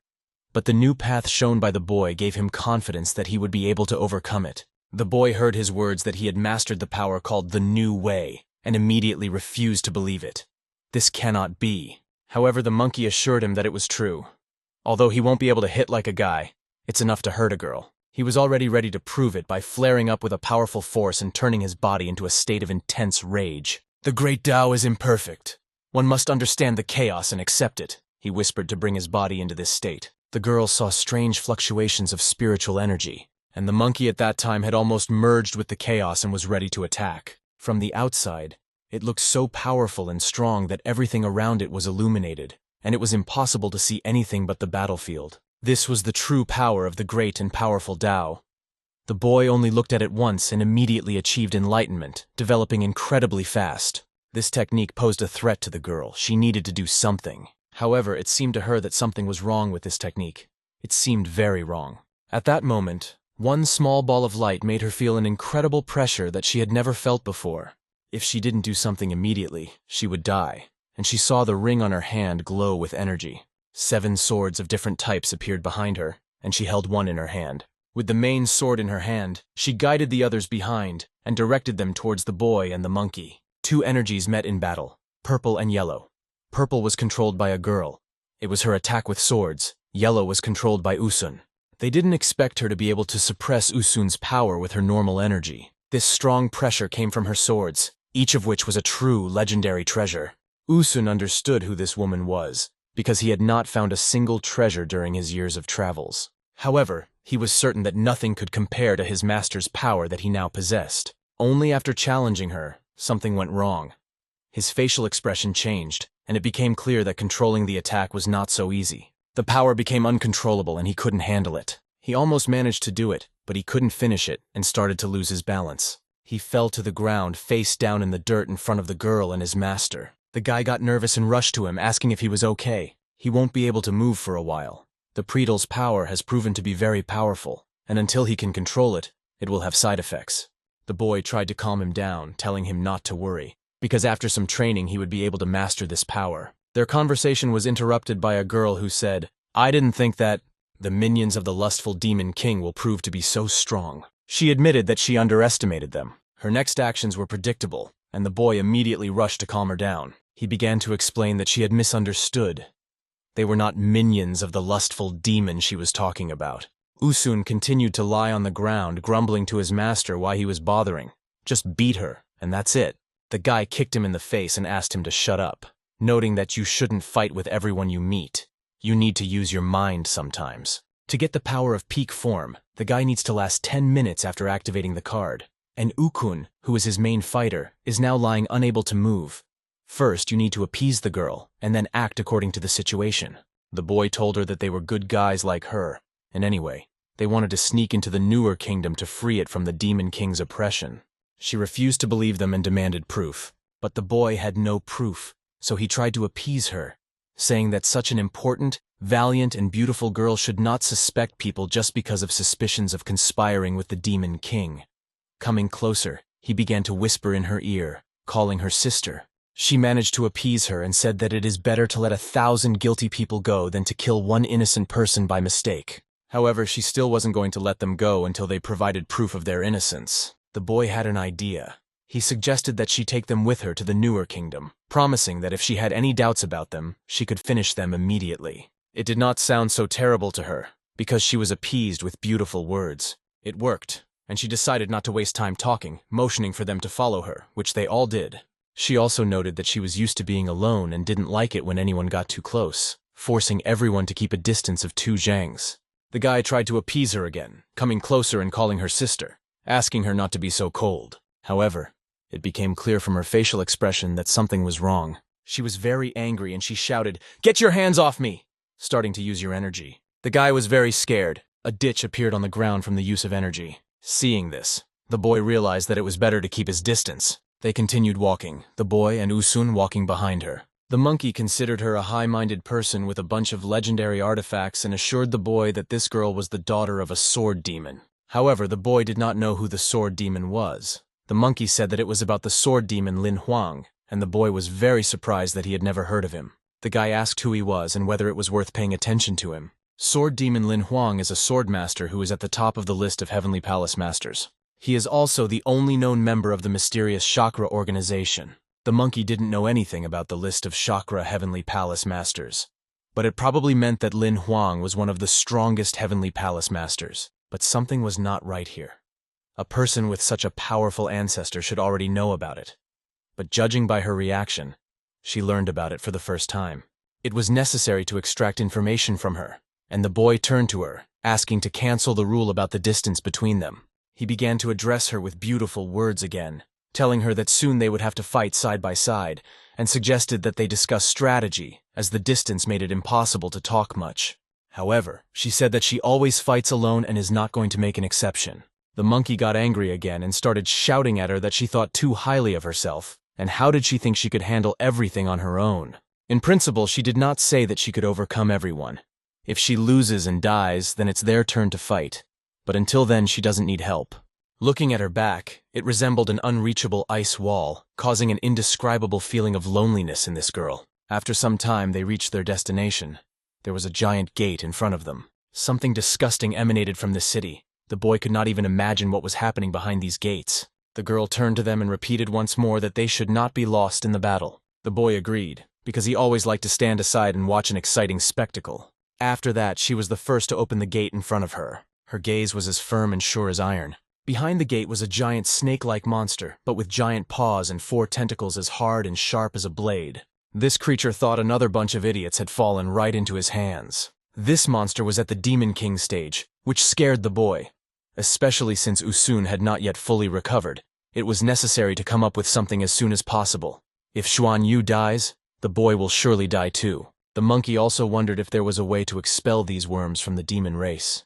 But the new path shown by the boy gave him confidence that he would be able to overcome it. The boy heard his words that he had mastered the power called the New Way, and immediately refused to believe it. This cannot be. However, the monkey assured him that it was true. Although he won't be able to hit like a guy, it's enough to hurt a girl. He was already ready to prove it by flaring up with a powerful force and turning his body into a state of intense rage. "The great Tao is imperfect. One must understand the chaos and accept it," he whispered to bring his body into this state. The girl saw strange fluctuations of spiritual energy, and the monkey at that time had almost merged with the chaos and was ready to attack. From the outside, it looked so powerful and strong that everything around it was illuminated, and it was impossible to see anything but the battlefield. This was the true power of the great and powerful Tao. The boy only looked at it once and immediately achieved enlightenment, developing incredibly fast. This technique posed a threat to the girl. She needed to do something. However, it seemed to her that something was wrong with this technique. It seemed very wrong. At that moment, one small ball of light made her feel an incredible pressure that she had never felt before. If she didn't do something immediately, she would die, and she saw the ring on her hand glow with energy. 7 swords of different types appeared behind her, and she held one in her hand. With the main sword in her hand, she guided the others behind and directed them towards the boy and the monkey. 2 energies met in battle, purple and yellow. Purple was controlled by a girl. It was her attack with swords. Yellow was controlled by Usun. They didn't expect her to be able to suppress Usun's power with her normal energy. This strong pressure came from her swords, each of which was a true legendary treasure. Usun understood who this woman was, because he had not found a single treasure during his years of travels. However, he was certain that nothing could compare to his master's power that he now possessed. Only after challenging her, something went wrong. His facial expression changed, and it became clear that controlling the attack was not so easy. The power became uncontrollable and he couldn't handle it. He almost managed to do it, but he couldn't finish it and started to lose his balance. He fell to the ground, face down in the dirt in front of the girl and his master. The guy got nervous and rushed to him, asking if he was okay. He won't be able to move for a while. The Predel's power has proven to be very powerful, and until he can control it, it will have side effects. The boy tried to calm him down, telling him not to worry, because after some training he would be able to master this power. Their conversation was interrupted by a girl who said, "I didn't think that the minions of the lustful demon king will prove to be so strong." She admitted that she underestimated them. Her next actions were predictable, and the boy immediately rushed to calm her down. He began to explain that she had misunderstood. They were not minions of the lustful demon she was talking about. Usun continued to lie on the ground, grumbling to his master why he was bothering. Just beat her, and that's it. The guy kicked him in the face and asked him to shut up, noting that you shouldn't fight with everyone you meet. You need to use your mind sometimes. To get the power of peak form, the guy needs to last 10 minutes after activating the card. And Ukun, who is his main fighter, is now lying unable to move. First, you need to appease the girl, and then act according to the situation. The boy told her that they were good guys like her, and anyway, they wanted to sneak into the newer kingdom to free it from the Demon King's oppression. She refused to believe them and demanded proof, but the boy had no proof, so he tried to appease her, saying that such an important, valiant, and beautiful girl should not suspect people just because of suspicions of conspiring with the Demon King. Coming closer, he began to whisper in her ear, calling her sister. She managed to appease her and said that it is better to let 1,000 guilty people go than to kill one innocent person by mistake. However, she still wasn't going to let them go until they provided proof of their innocence. The boy had an idea. He suggested that she take them with her to the newer kingdom, promising that if she had any doubts about them, she could finish them immediately. It did not sound so terrible to her, because she was appeased with beautiful words. It worked, and she decided not to waste time talking, motioning for them to follow her, which they all did. She also noted that she was used to being alone and didn't like it when anyone got too close, forcing everyone to keep a distance of 2 zhangs. The guy tried to appease her again, coming closer and calling her sister, asking her not to be so cold. However, it became clear from her facial expression that something was wrong. She was very angry and she shouted, "Get your hands off me!" starting to use your energy. The guy was very scared. A ditch appeared on the ground from the use of energy. Seeing this, the boy realized that it was better to keep his distance. They continued walking, the boy and Usun walking behind her. The monkey considered her a high-minded person with a bunch of legendary artifacts and assured the boy that this girl was the daughter of a sword demon. However, the boy did not know who the sword demon was. The monkey said that it was about the sword demon Lin Huang, and the boy was very surprised that he had never heard of him. The guy asked who he was and whether it was worth paying attention to him. Sword demon Lin Huang is a sword master who is at the top of the list of Heavenly Palace Masters. He is also the only known member of the mysterious Chakra organization. The monkey didn't know anything about the list of Chakra Heavenly Palace Masters, but it probably meant that Lin Huang was one of the strongest Heavenly Palace Masters. But something was not right here. A person with such a powerful ancestor should already know about it. But judging by her reaction, she learned about it for the first time. It was necessary to extract information from her, and the boy turned to her, asking to cancel the rule about the distance between them. He began to address her with beautiful words again, telling her that soon they would have to fight side by side, and suggested that they discuss strategy, as the distance made it impossible to talk much. However, she said that she always fights alone and is not going to make an exception. The monkey got angry again and started shouting at her that she thought too highly of herself, and how did she think she could handle everything on her own? In principle, she did not say that she could overcome everyone. If she loses and dies, then it's their turn to fight. But until then, she doesn't need help. Looking at her back, it resembled an unreachable ice wall, causing an indescribable feeling of loneliness in this girl. After some time, they reached their destination. There was a giant gate in front of them. Something disgusting emanated from the city. The boy could not even imagine what was happening behind these gates. The girl turned to them and repeated once more that they should not be lost in the battle. The boy agreed, because he always liked to stand aside and watch an exciting spectacle. After that, she was the first to open the gate in front of her. Her gaze was as firm and sure as iron. Behind the gate was a giant snake-like monster, but with giant paws and 4 tentacles as hard and sharp as a blade. This creature thought another bunch of idiots had fallen right into his hands. This monster was at the Demon King stage, which scared the boy. Especially since Usun had not yet fully recovered, it was necessary to come up with something as soon as possible. If Xuan Yu dies, the boy will surely die too. The monkey also wondered if there was a way to expel these worms from the demon race.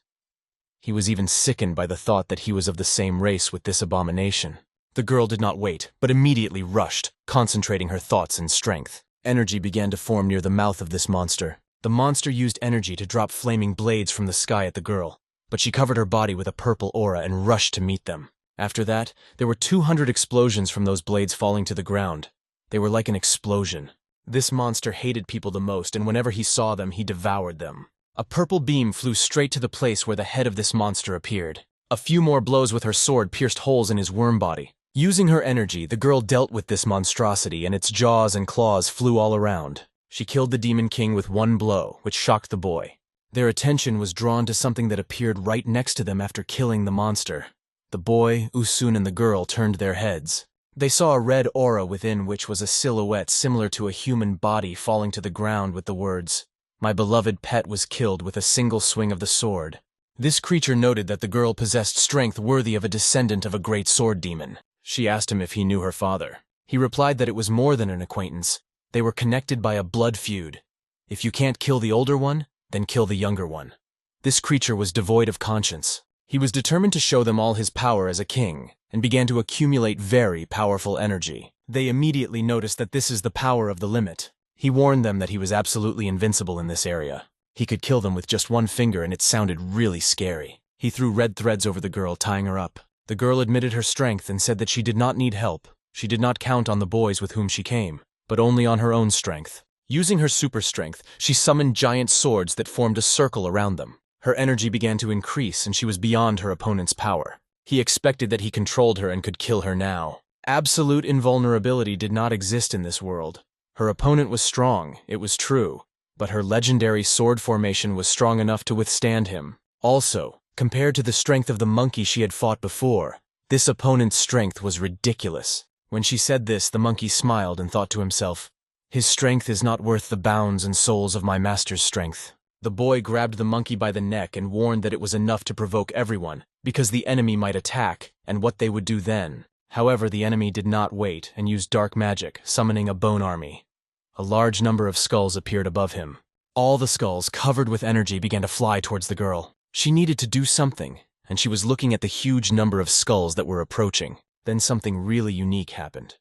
He was even sickened by the thought that he was of the same race with this abomination. The girl did not wait, but immediately rushed, concentrating her thoughts and strength. Energy began to form near the mouth of this monster. The monster used energy to drop flaming blades from the sky at the girl, but she covered her body with a purple aura and rushed to meet them. After that, there were 200 explosions from those blades falling to the ground. They were like an explosion. This monster hated people the most, and whenever he saw them, he devoured them. A purple beam flew straight to the place where the head of this monster appeared. A few more blows with her sword pierced holes in his worm body. Using her energy, the girl dealt with this monstrosity, and its jaws and claws flew all around. She killed the Demon King with one blow, which shocked the boy. Their attention was drawn to something that appeared right next to them after killing the monster. The boy, Usun, and the girl turned their heads. They saw a red aura within which was a silhouette similar to a human body falling to the ground with the words, "My beloved pet was killed with a single swing of the sword." This creature noted that the girl possessed strength worthy of a descendant of a great sword demon. She asked him if he knew her father. He replied that it was more than an acquaintance. They were connected by a blood feud. If you can't kill the older one, then kill the younger one. This creature was devoid of conscience. He was determined to show them all his power as a king, and began to accumulate very powerful energy. They immediately noticed that this is the power of the limit. He warned them that he was absolutely invincible in this area. He could kill them with just one finger, and it sounded really scary. He threw red threads over the girl, tying her up. The girl admitted her strength and said that she did not need help. She did not count on the boys with whom she came, but only on her own strength. Using her super strength, she summoned giant swords that formed a circle around them. Her energy began to increase, and she was beyond her opponent's power. He expected that he controlled her and could kill her now. Absolute invulnerability did not exist in this world. Her opponent was strong, it was true, but her legendary sword formation was strong enough to withstand him. Also, compared to the strength of the monkey she had fought before, this opponent's strength was ridiculous. When she said this, the monkey smiled and thought to himself, "His strength is not worth the bounds and souls of my master's strength." The boy grabbed the monkey by the neck and warned that it was enough to provoke everyone, because the enemy might attack, and what they would do then. However, the enemy did not wait and used dark magic, summoning a bone army. A large number of skulls appeared above him. All the skulls, covered with energy, began to fly towards the girl. She needed to do something, and she was looking at the huge number of skulls that were approaching. Then something really unique happened.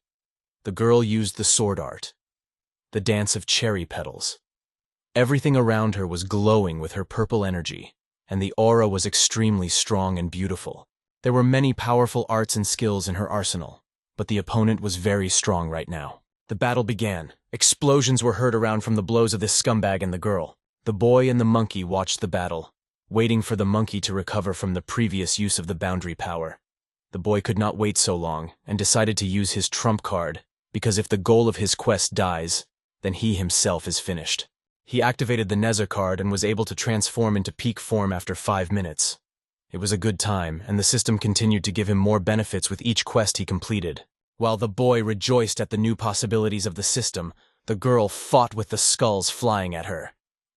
The girl used the sword art, the dance of cherry petals. Everything around her was glowing with her purple energy, and the aura was extremely strong and beautiful. There were many powerful arts and skills in her arsenal, but the opponent was very strong right now. The battle began. Explosions were heard around from the blows of this scumbag and the girl. The boy and the monkey watched the battle, waiting for the monkey to recover from the previous use of the boundary power. The boy could not wait so long, and decided to use his trump card, because if the goal of his quest dies, then he himself is finished. He activated the Nether card and was able to transform into peak form after 5 minutes. It was a good time, and the system continued to give him more benefits with each quest he completed. While the boy rejoiced at the new possibilities of the system, the girl fought with the skulls flying at her.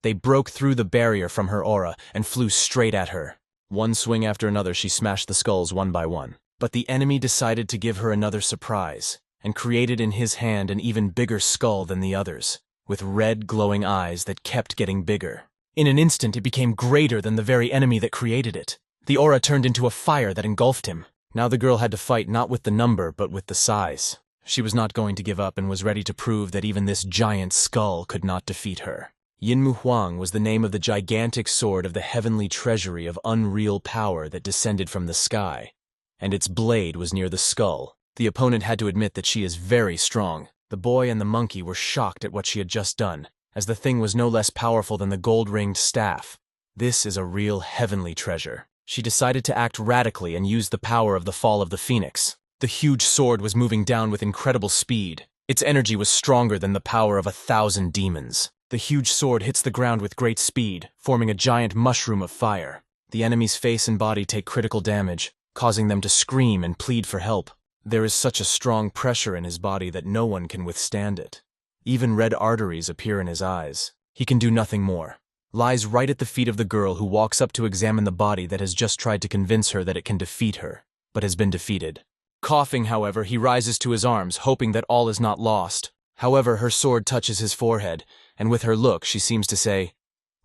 They broke through the barrier from her aura and flew straight at her. One swing after another, she smashed the skulls one by one. But the enemy decided to give her another surprise, and created in his hand an even bigger skull than the others, with red glowing eyes that kept getting bigger. In an instant, it became greater than the very enemy that created it. The aura turned into a fire that engulfed him. Now the girl had to fight not with the number, but with the size. She was not going to give up and was ready to prove that even this giant skull could not defeat her. Yinmu Huang was the name of the gigantic sword of the heavenly treasury of unreal power that descended from the sky, and its blade was near the skull. The opponent had to admit that she is very strong. The boy and the monkey were shocked at what she had just done, as the thing was no less powerful than the gold-ringed staff. This is a real heavenly treasure. She decided to act radically and use the power of the fall of the phoenix. The huge sword was moving down with incredible speed. Its energy was stronger than the power of 1,000 demons. The huge sword hits the ground with great speed, forming a giant mushroom of fire. The enemy's face and body take critical damage, causing them to scream and plead for help. There is such a strong pressure in his body that no one can withstand it. Even red arteries appear in his eyes. He can do nothing more. Lies right at the feet of the girl, who walks up to examine the body that has just tried to convince her that it can defeat her, but has been defeated. Coughing, however, he rises to his arms, hoping that all is not lost. However, her sword touches his forehead, and with her look she seems to say,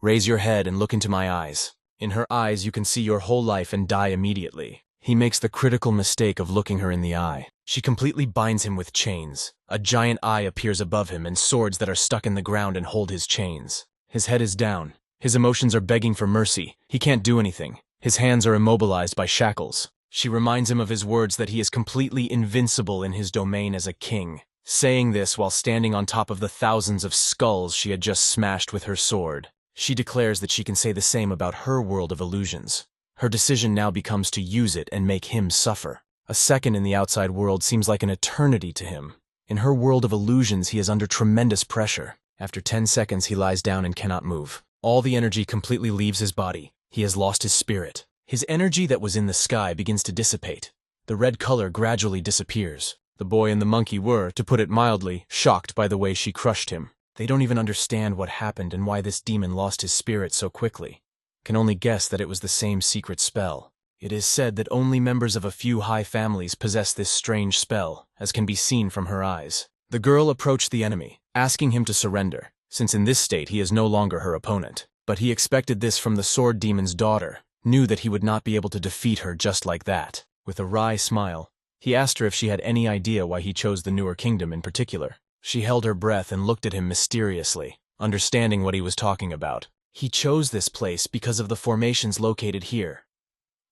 "Raise your head and look into my eyes." In her eyes you can see your whole life and die immediately. He makes the critical mistake of looking her in the eye. She completely binds him with chains. A giant eye appears above him and swords that are stuck in the ground and hold his chains. His head is down. His emotions are begging for mercy. He can't do anything. His hands are immobilized by shackles. She reminds him of his words that he is completely invincible in his domain as a king, saying this while standing on top of the thousands of skulls she had just smashed with her sword. She declares that she can say the same about her world of illusions. Her decision now becomes to use it and make him suffer. A second in the outside world seems like an eternity to him. In her world of illusions, he is under tremendous pressure. After 10 seconds, he lies down and cannot move. All the energy completely leaves his body. He has lost his spirit. His energy that was in the sky begins to dissipate. The red color gradually disappears. The boy and the monkey were, to put it mildly, shocked by the way she crushed him. They don't even understand what happened and why this demon lost his spirit so quickly. Can only guess that it was the same secret spell. It is said that only members of a few high families possess this strange spell, as can be seen from her eyes. The girl approached the enemy, asking him to surrender, since in this state he is no longer her opponent. But he expected this from the sword demon's daughter, knew that he would not be able to defeat her just like that. With a wry smile, he asked her if she had any idea why he chose the newer kingdom in particular. She held her breath and looked at him mysteriously, understanding what he was talking about. He chose this place because of the formations located here.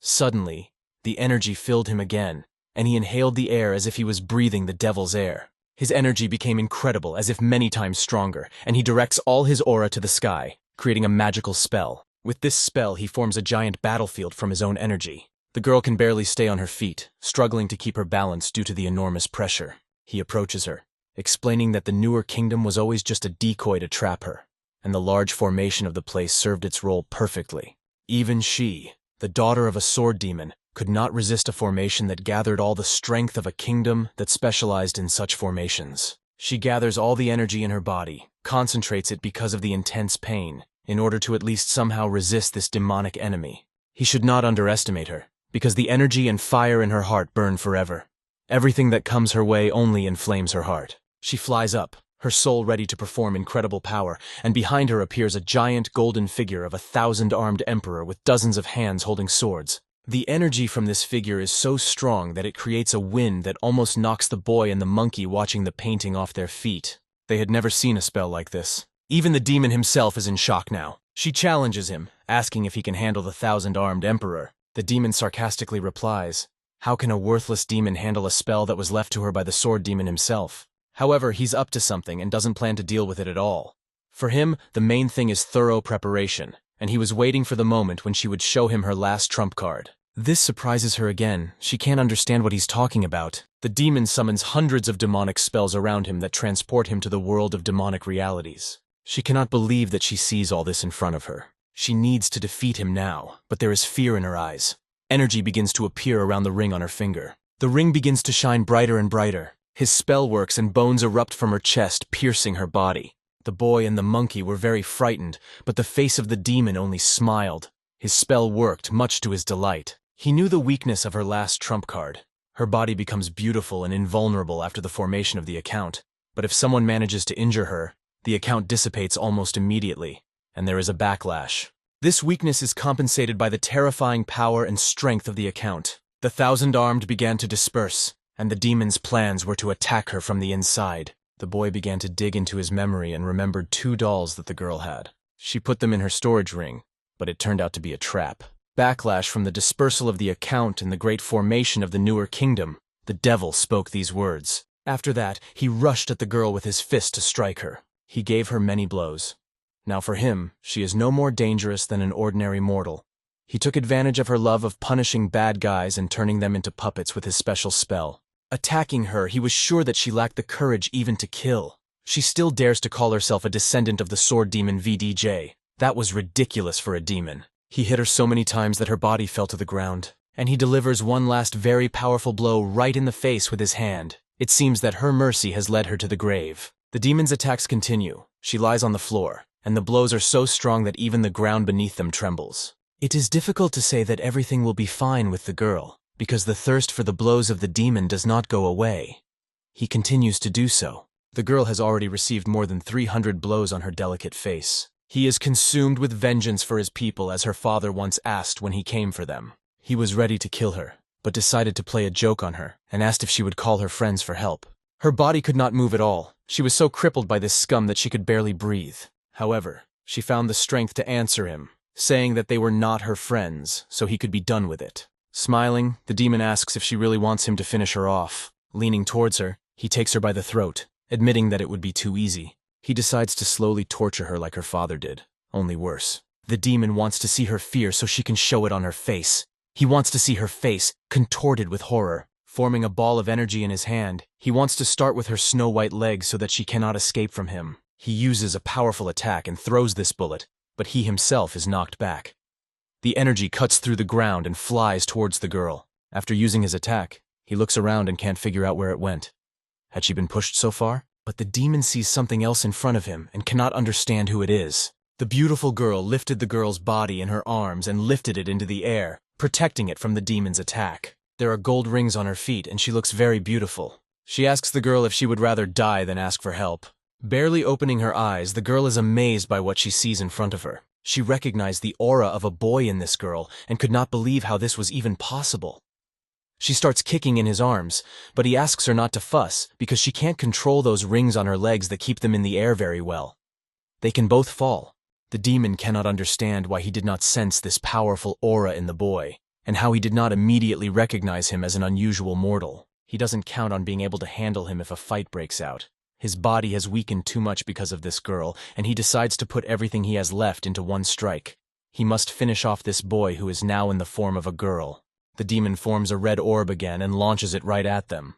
Suddenly, the energy filled him again, and he inhaled the air as if he was breathing the devil's air. His energy became incredible, as if many times stronger, and he directs all his aura to the sky, creating a magical spell. With this spell, he forms a giant battlefield from his own energy. The girl can barely stay on her feet, struggling to keep her balance due to the enormous pressure. He approaches her, explaining that the newer kingdom was always just a decoy to trap her, and the large formation of the place served its role perfectly. Even she, the daughter of a sword demon, could not resist a formation that gathered all the strength of a kingdom that specialized in such formations. She gathers all the energy in her body, concentrates it because of the intense pain, in order to at least somehow resist this demonic enemy. He should not underestimate her, because the energy and fire in her heart burn forever. Everything that comes her way only inflames her heart. She flies up, her soul ready to perform incredible power, and behind her appears a giant golden figure of a 1,000-armed emperor with dozens of hands holding swords. The energy from this figure is so strong that it creates a wind that almost knocks the boy and the monkey watching the painting off their feet. They had never seen a spell like this. Even the demon himself is in shock now. She challenges him, asking if he can handle the 1,000-armed emperor. The demon sarcastically replies, "How can a worthless demon handle a spell that was left to her by the sword demon himself?" However, he's up to something and doesn't plan to deal with it at all. For him, the main thing is thorough preparation, and he was waiting for the moment when she would show him her last trump card. This surprises her again. She can't understand what he's talking about. The demon summons hundreds of demonic spells around him that transport him to the world of demonic realities. She cannot believe that she sees all this in front of her. She needs to defeat him now, but there is fear in her eyes. Energy begins to appear around the ring on her finger. The ring begins to shine brighter and brighter. His spell works and bones erupt from her chest, piercing her body. The boy and the monkey were very frightened, but the face of the demon only smiled. His spell worked, much to his delight. He knew the weakness of her last trump card. Her body becomes beautiful and invulnerable after the formation of the account, but if someone manages to injure her, the account dissipates almost immediately, and there is a backlash. This weakness is compensated by the terrifying power and strength of the account. The thousand-armed began to disperse, and the demon's plans were to attack her from the inside. The boy began to dig into his memory and remembered 2 dolls that the girl had. She put them in her storage ring, but it turned out to be a trap. Backlash from the dispersal of the account and the great formation of the newer kingdom, the devil spoke these words. After that, he rushed at the girl with his fist to strike her. He gave her many blows. Now for him, she is no more dangerous than an ordinary mortal. He took advantage of her love of punishing bad guys and turning them into puppets with his special spell. Attacking her, he was sure that she lacked the courage even to kill. She still dares to call herself a descendant of the sword demon VDJ. That was ridiculous for a demon. He hit her so many times that her body fell to the ground, and he delivers one last very powerful blow right in the face with his hand. It seems that her mercy has led her to the grave. The demon's attacks continue. She lies on the floor, and the blows are so strong that even the ground beneath them trembles. It is difficult to say that everything will be fine with the girl, because the thirst for the blows of the demon does not go away. He continues to do so. The girl has already received more than 300 blows on her delicate face. He is consumed with vengeance for his people, as her father once asked when he came for them. He was ready to kill her, but decided to play a joke on her, and asked if she would call her friends for help. Her body could not move at all. She was so crippled by this scum that she could barely breathe. However, she found the strength to answer him, saying that they were not her friends, so he could be done with it. Smiling, the demon asks if she really wants him to finish her off. Leaning towards her, he takes her by the throat, admitting that it would be too easy. He decides to slowly torture her like her father did, only worse. The demon wants to see her fear so she can show it on her face. He wants to see her face, contorted with horror. Forming a ball of energy in his hand, he wants to start with her snow-white legs so that she cannot escape from him. He uses a powerful attack and throws this bullet, but he himself is knocked back. The energy cuts through the ground and flies towards the girl. After using his attack, he looks around and can't figure out where it went. Had she been pushed so far? But the demon sees something else in front of him and cannot understand who it is. The beautiful girl lifted the girl's body in her arms and lifted it into the air, protecting it from the demon's attack. There are gold rings on her feet and she looks very beautiful. She asks the girl if she would rather die than ask for help. Barely opening her eyes, the girl is amazed by what she sees in front of her. She recognized the aura of a boy in this girl and could not believe how this was even possible. She starts kicking in his arms, but he asks her not to fuss because she can't control those rings on her legs that keep them in the air very well. They can both fall. The demon cannot understand why he did not sense this powerful aura in the boy, and how he did not immediately recognize him as an unusual mortal. He doesn't count on being able to handle him if a fight breaks out. His body has weakened too much because of this girl, and he decides to put everything he has left into one strike. He must finish off this boy who is now in the form of a girl. The demon forms a red orb again and launches it right at them.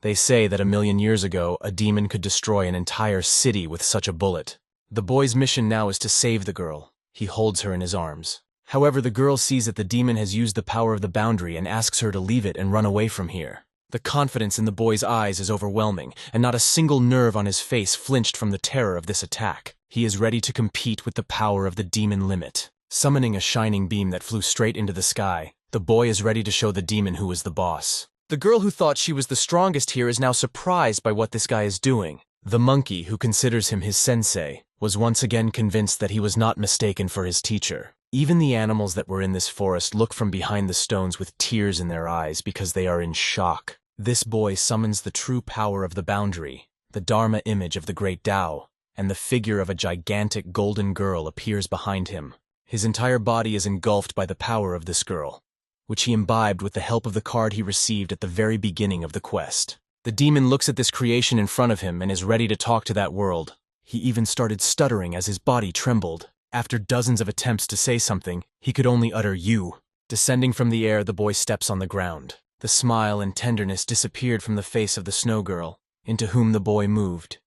They say that 1,000,000 years ago, a demon could destroy an entire city with such a bullet. The boy's mission now is to save the girl. He holds her in his arms. However, the girl sees that the demon has used the power of the boundary and asks her to leave it and run away from here. The confidence in the boy's eyes is overwhelming, and not a single nerve on his face flinched from the terror of this attack. He is ready to compete with the power of the demon limit. Summoning a shining beam that flew straight into the sky, the boy is ready to show the demon who is the boss. The girl who thought she was the strongest here is now surprised by what this guy is doing. The monkey, who considers him his sensei, was once again convinced that he was not mistaken for his teacher. Even the animals that were in this forest look from behind the stones with tears in their eyes because they are in shock. This boy summons the true power of the boundary, the Dharma image of the great Tao, and the figure of a gigantic golden girl appears behind him. His entire body is engulfed by the power of this girl, which he imbibed with the help of the card he received at the very beginning of the quest. The demon looks at this creation in front of him and is ready to talk to that world. He even started stuttering as his body trembled. After dozens of attempts to say something, he could only utter "you." Descending from the air, the boy steps on the ground. The smile and tenderness disappeared from the face of the snow girl, into whom the boy moved.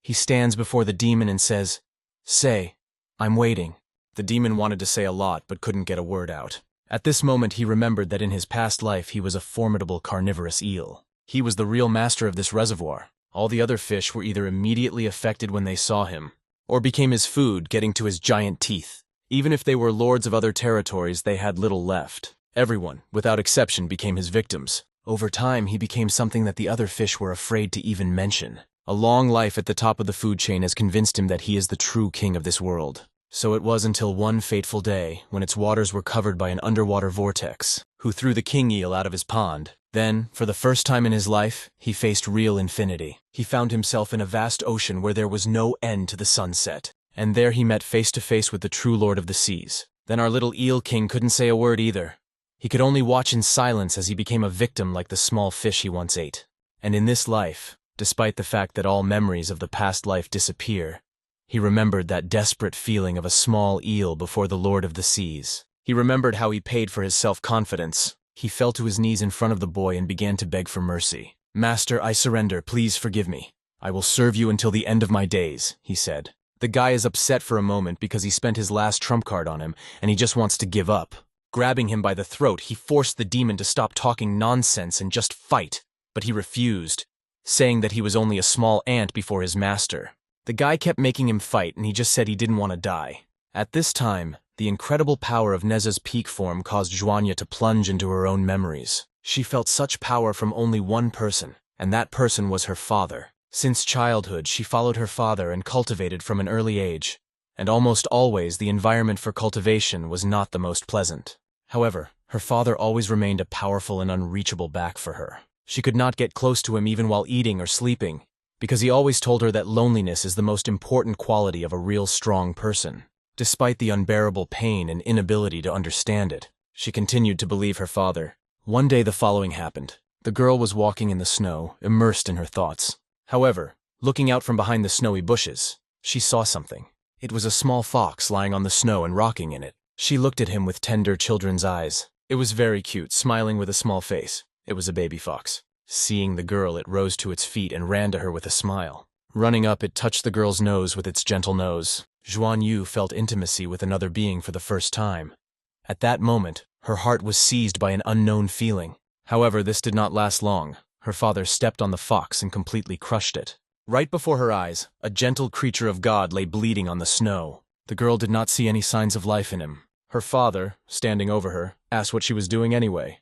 He stands before the demon and says, "Say, I'm waiting." The demon wanted to say a lot but couldn't get a word out. At this moment he remembered that in his past life he was a formidable carnivorous eel. He was the real master of this reservoir. All the other fish were either immediately affected when they saw him, or became his food, getting to his giant teeth. Even if they were lords of other territories, they had little left. Everyone, without exception, became his victims. Over time, he became something that the other fish were afraid to even mention. A long life at the top of the food chain has convinced him that he is the true king of this world. So it was until one fateful day, when its waters were covered by an underwater vortex, who threw the king eel out of his pond. Then, for the first time in his life, he faced real infinity. He found himself in a vast ocean where there was no end to the sunset. And there he met face to face with the true lord of the seas. Then our little eel king couldn't say a word either. He could only watch in silence as he became a victim like the small fish he once ate. And in this life, despite the fact that all memories of the past life disappear, he remembered that desperate feeling of a small eel before the Lord of the Seas. He remembered how he paid for his self-confidence. He fell to his knees in front of the boy and began to beg for mercy. "Master, I surrender, please forgive me. I will serve you until the end of my days," he said. The guy is upset for a moment because he spent his last trump card on him and he just wants to give up. Grabbing him by the throat, he forced the demon to stop talking nonsense and just fight, but he refused, saying that he was only a small ant before his master. The guy kept making him fight and he just said he didn't want to die. At this time, the incredible power of Neza's peak form caused Zhuanya to plunge into her own memories. She felt such power from only one person, and that person was her father. Since childhood, she followed her father and cultivated from an early age, and almost always the environment for cultivation was not the most pleasant. However, her father always remained a powerful and unreachable back for her. She could not get close to him even while eating or sleeping, because he always told her that loneliness is the most important quality of a real strong person. Despite the unbearable pain and inability to understand it, she continued to believe her father. One day the following happened. The girl was walking in the snow, immersed in her thoughts. However, looking out from behind the snowy bushes, she saw something. It was a small fox lying on the snow and rocking in it. She looked at him with tender children's eyes. It was very cute, smiling with a small face. It was a baby fox. Seeing the girl, it rose to its feet and ran to her with a smile. Running up, it touched the girl's nose with its gentle nose. Zhuan Yu felt intimacy with another being for the first time. At that moment, her heart was seized by an unknown feeling. However, this did not last long. Her father stepped on the fox and completely crushed it. Right before her eyes, a gentle creature of God lay bleeding on the snow. The girl did not see any signs of life in him. Her father, standing over her, asked what she was doing anyway.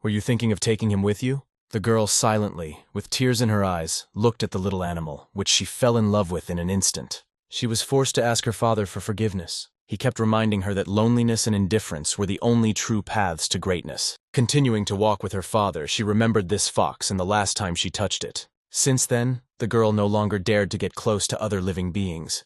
"Were you thinking of taking him with you?" The girl silently, with tears in her eyes, looked at the little animal, which she fell in love with in an instant. She was forced to ask her father for forgiveness. He kept reminding her that loneliness and indifference were the only true paths to greatness. Continuing to walk with her father, she remembered this fox and the last time she touched it. Since then, the girl no longer dared to get close to other living beings.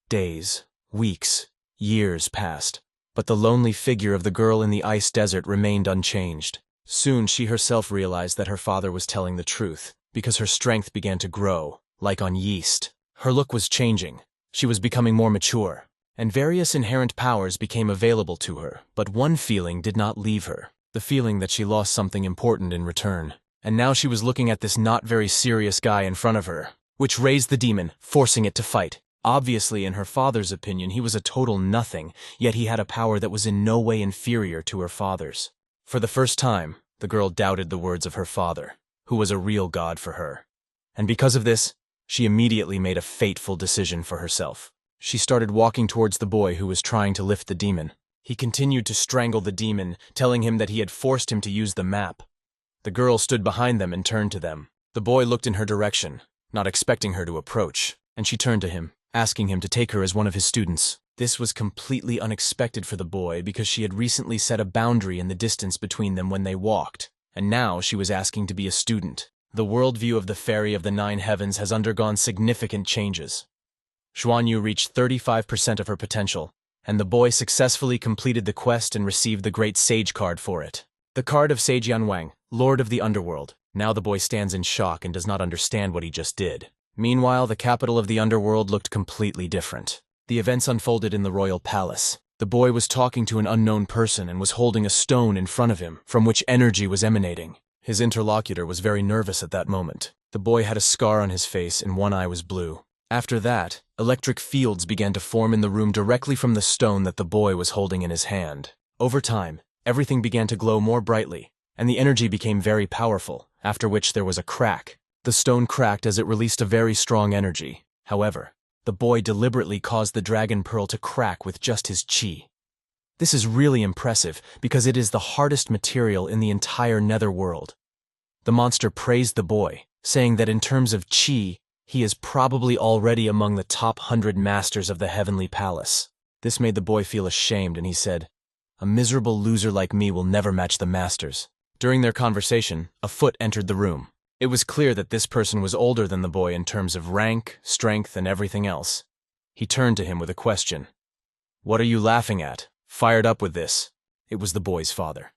Days, weeks, years passed, but the lonely figure of the girl in the ice desert remained unchanged. Soon she herself realized that her father was telling the truth, because her strength began to grow, like on yeast. Her look was changing. She was becoming more mature, and various inherent powers became available to her, but one feeling did not leave her, the feeling that she lost something important in return. And now she was looking at this not very serious guy in front of her, which raised the demon, forcing it to fight. Obviously, in her father's opinion, he was a total nothing, yet he had a power that was in no way inferior to her father's. For the first time, the girl doubted the words of her father, who was a real god for her. And because of this, she immediately made a fateful decision for herself. She started walking towards the boy who was trying to lift the demon. He continued to strangle the demon, telling him that he had forced him to use the map. The girl stood behind them and turned to them. The boy looked in her direction, not expecting her to approach, and she turned to him, asking him to take her as one of his students. This was completely unexpected for the boy because she had recently set a boundary in the distance between them when they walked, and now she was asking to be a student. The worldview of the Fairy of the Nine Heavens has undergone significant changes. Zhuan Yu reached 35% of her potential, and the boy successfully completed the quest and received the Great Sage card for it. The card of Sage Yanwang, Lord of the Underworld. Now the boy stands in shock and does not understand what he just did. Meanwhile, the capital of the underworld looked completely different. The events unfolded in the royal palace. The boy was talking to an unknown person and was holding a stone in front of him, from which energy was emanating. His interlocutor was very nervous at that moment. The boy had a scar on his face and one eye was blue. After that, electric fields began to form in the room directly from the stone that the boy was holding in his hand. Over time, everything began to glow more brightly, and the energy became very powerful, after which there was a crack. The stone cracked as it released a very strong energy. However, the boy deliberately caused the dragon pearl to crack with just his chi. This is really impressive because it is the hardest material in the entire netherworld. The monster praised the boy, saying that in terms of chi, he is probably already among the top 100 masters of the heavenly palace. This made the boy feel ashamed, and he said, "A miserable loser like me will never match the masters." During their conversation, a foot entered the room. It was clear that this person was older than the boy in terms of rank, strength, and everything else. He turned to him with a question. "What are you laughing at? Fired up with this?" It was the boy's father.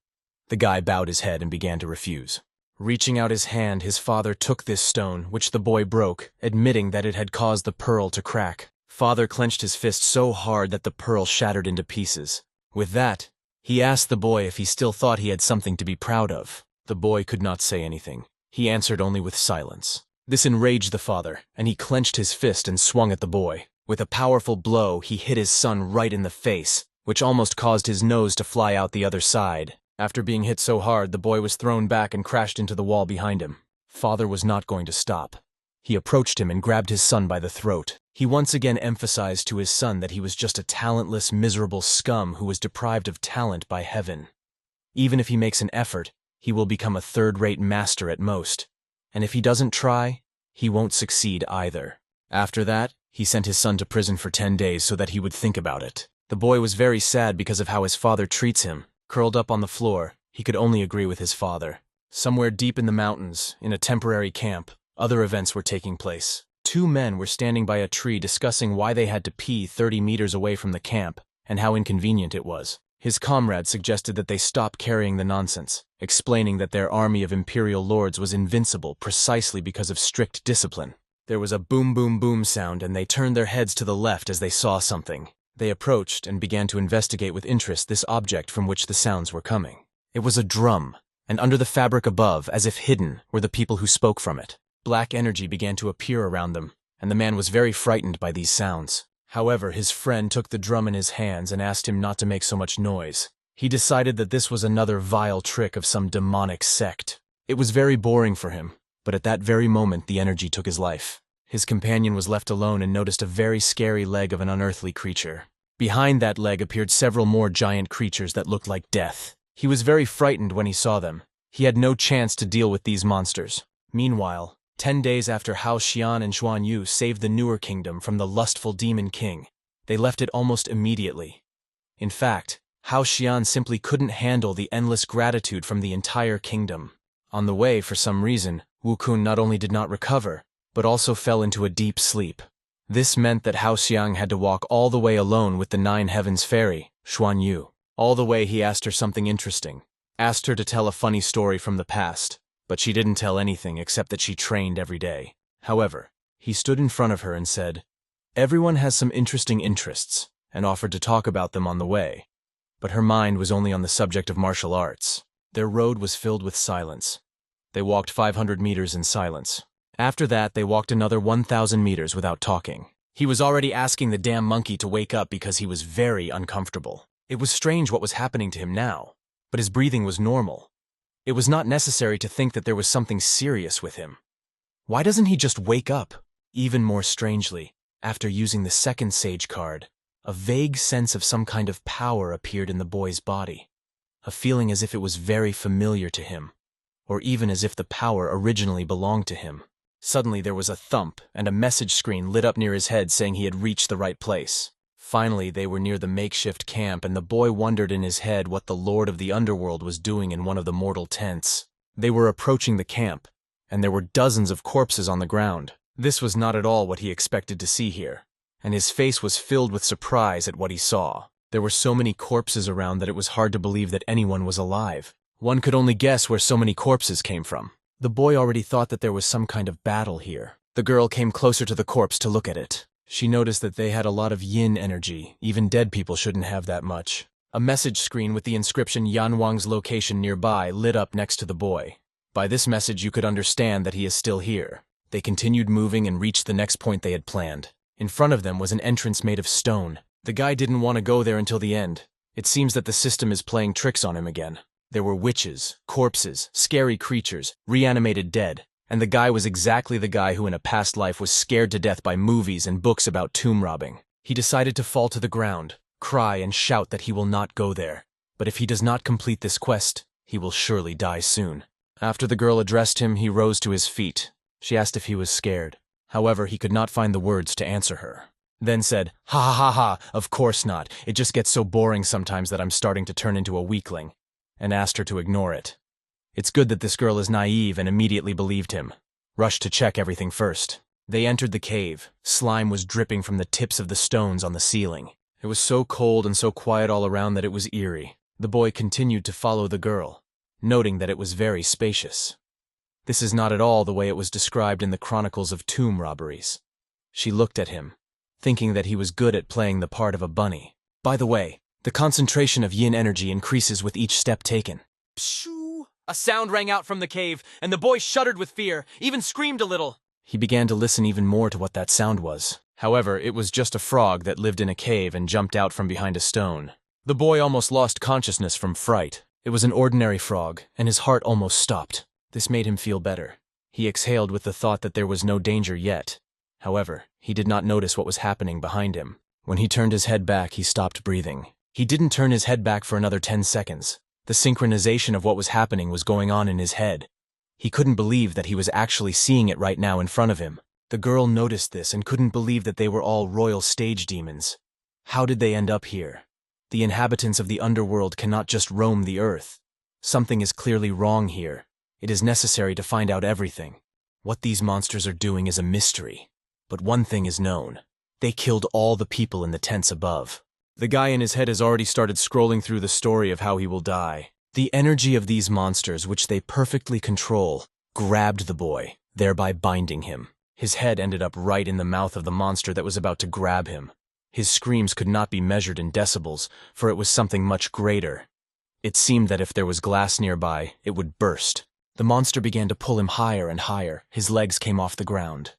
The guy bowed his head and began to refuse. Reaching out his hand, his father took this stone, which the boy broke, admitting that it had caused the pearl to crack. Father clenched his fist so hard that the pearl shattered into pieces. With that, he asked the boy if he still thought he had something to be proud of. The boy could not say anything. He answered only with silence. This enraged the father, and he clenched his fist and swung at the boy. With a powerful blow, he hit his son right in the face, which almost caused his nose to fly out the other side. After being hit so hard, the boy was thrown back and crashed into the wall behind him. Father was not going to stop. He approached him and grabbed his son by the throat. He once again emphasized to his son that he was just a talentless, miserable scum who was deprived of talent by heaven. Even if he makes an effort, he will become a third-rate master at most. And if he doesn't try, he won't succeed either. After that, he sent his son to prison for 10 days so that he would think about it. The boy was very sad because of how his father treats him. Curled up on the floor, he could only agree with his father. Somewhere deep in the mountains, in a temporary camp, other events were taking place. 2 men were standing by a tree discussing why they had to pee 30 meters away from the camp and how inconvenient it was. His comrade suggested that they stop carrying the nonsense, explaining that their army of imperial lords was invincible precisely because of strict discipline. There was a boom boom boom sound, and they turned their heads to the left as they saw something. They approached and began to investigate with interest this object from which the sounds were coming. It was a drum, and under the fabric above, as if hidden, were the people who spoke from it. Black energy began to appear around them, and the man was very frightened by these sounds. However, his friend took the drum in his hands and asked him not to make so much noise. He decided that this was another vile trick of some demonic sect. It was very boring for him, but at that very moment the energy took his life. His companion was left alone and noticed a very scary leg of an unearthly creature. Behind that leg appeared several more giant creatures that looked like death. He was very frightened when he saw them. He had no chance to deal with these monsters. Meanwhile, 10 days after Hao Xian and Xuan Yu saved the newer kingdom from the lustful demon king, they left it almost immediately. In fact, Hao Xian simply couldn't handle the endless gratitude from the entire kingdom. On the way, for some reason, Wu Kun not only did not recover, but also fell into a deep sleep. This meant that Hao Xiang had to walk all the way alone with the 9 Heavens fairy, Xuan Yu. All the way he asked her something interesting, asked her to tell a funny story from the past, but she didn't tell anything except that she trained every day. However, he stood in front of her and said, "Everyone has some interesting interests," and offered to talk about them on the way. But her mind was only on the subject of martial arts. Their road was filled with silence. They walked 500 meters in silence. After that, they walked another 1,000 meters without talking. He was already asking the damn monkey to wake up because he was very uncomfortable. It was strange what was happening to him now, but his breathing was normal. It was not necessary to think that there was something serious with him. Why doesn't he just wake up? Even more strangely, after using the second sage card, a vague sense of some kind of power appeared in the boy's body. A feeling as if it was very familiar to him, or even as if the power originally belonged to him. Suddenly there was a thump, and a message screen lit up near his head saying he had reached the right place. Finally, they were near the makeshift camp, and the boy wondered in his head what the Lord of the Underworld was doing in one of the mortal tents. They were approaching the camp, and there were dozens of corpses on the ground. This was not at all what he expected to see here, and his face was filled with surprise at what he saw. There were so many corpses around that it was hard to believe that anyone was alive. One could only guess where so many corpses came from. The boy already thought that there was some kind of battle here. The girl came closer to the corpse to look at it. She noticed that they had a lot of yin energy. Even dead people shouldn't have that much. A message screen with the inscription Yan Wang's location nearby lit up next to the boy. By this message you could understand that he is still here. They continued moving and reached the next point they had planned. In front of them was an entrance made of stone. The guy didn't want to go there until the end. It seems that the system is playing tricks on him again. There were witches, corpses, scary creatures, reanimated dead, And the guy was exactly the guy who in a past life was scared to death by movies and books about tomb robbing. He decided to fall to the ground, cry and shout that he will not go there. But if he does not complete this quest, he will surely die soon. After the girl addressed him, he rose to his feet. She asked if he was scared. However, he could not find the words to answer her. Then said, "Ha ha ha ha, of course not. It just gets so boring sometimes that I'm starting to turn into a weakling," and asked her to ignore it. It's good that this girl is naive and immediately believed him. Rushed to check everything first. They entered the cave. Slime was dripping from the tips of the stones on the ceiling. It was so cold and so quiet all around that it was eerie. The boy continued to follow the girl, noting that it was very spacious. This is not at all the way it was described in the chronicles of tomb robberies. She looked at him, thinking that he was good at playing the part of a bunny. By the way, the concentration of yin energy increases with each step taken. Pshoo! A sound rang out from the cave, and the boy shuddered with fear, even screamed a little. He began to listen even more to what that sound was. However, it was just a frog that lived in a cave and jumped out from behind a stone. The boy almost lost consciousness from fright. It was an ordinary frog, and his heart almost stopped. This made him feel better. He exhaled with the thought that there was no danger yet. However, he did not notice what was happening behind him. When he turned his head back, he stopped breathing. He didn't turn his head back for another 10 seconds. The synchronization of what was happening was going on in his head. He couldn't believe that he was actually seeing it right now in front of him. The girl noticed this and couldn't believe that they were all royal stage demons. How did they end up here? The inhabitants of the underworld cannot just roam the earth. Something is clearly wrong here. It is necessary to find out everything. What these monsters are doing is a mystery. But one thing is known. They killed all the people in the tents above. The guy in his head has already started scrolling through the story of how he will die. The energy of these monsters, which they perfectly control, grabbed the boy, thereby binding him. His head ended up right in the mouth of the monster that was about to grab him. His screams could not be measured in decibels, for it was something much greater. It seemed that if there was glass nearby, it would burst. The monster began to pull him higher and higher. His legs came off the ground.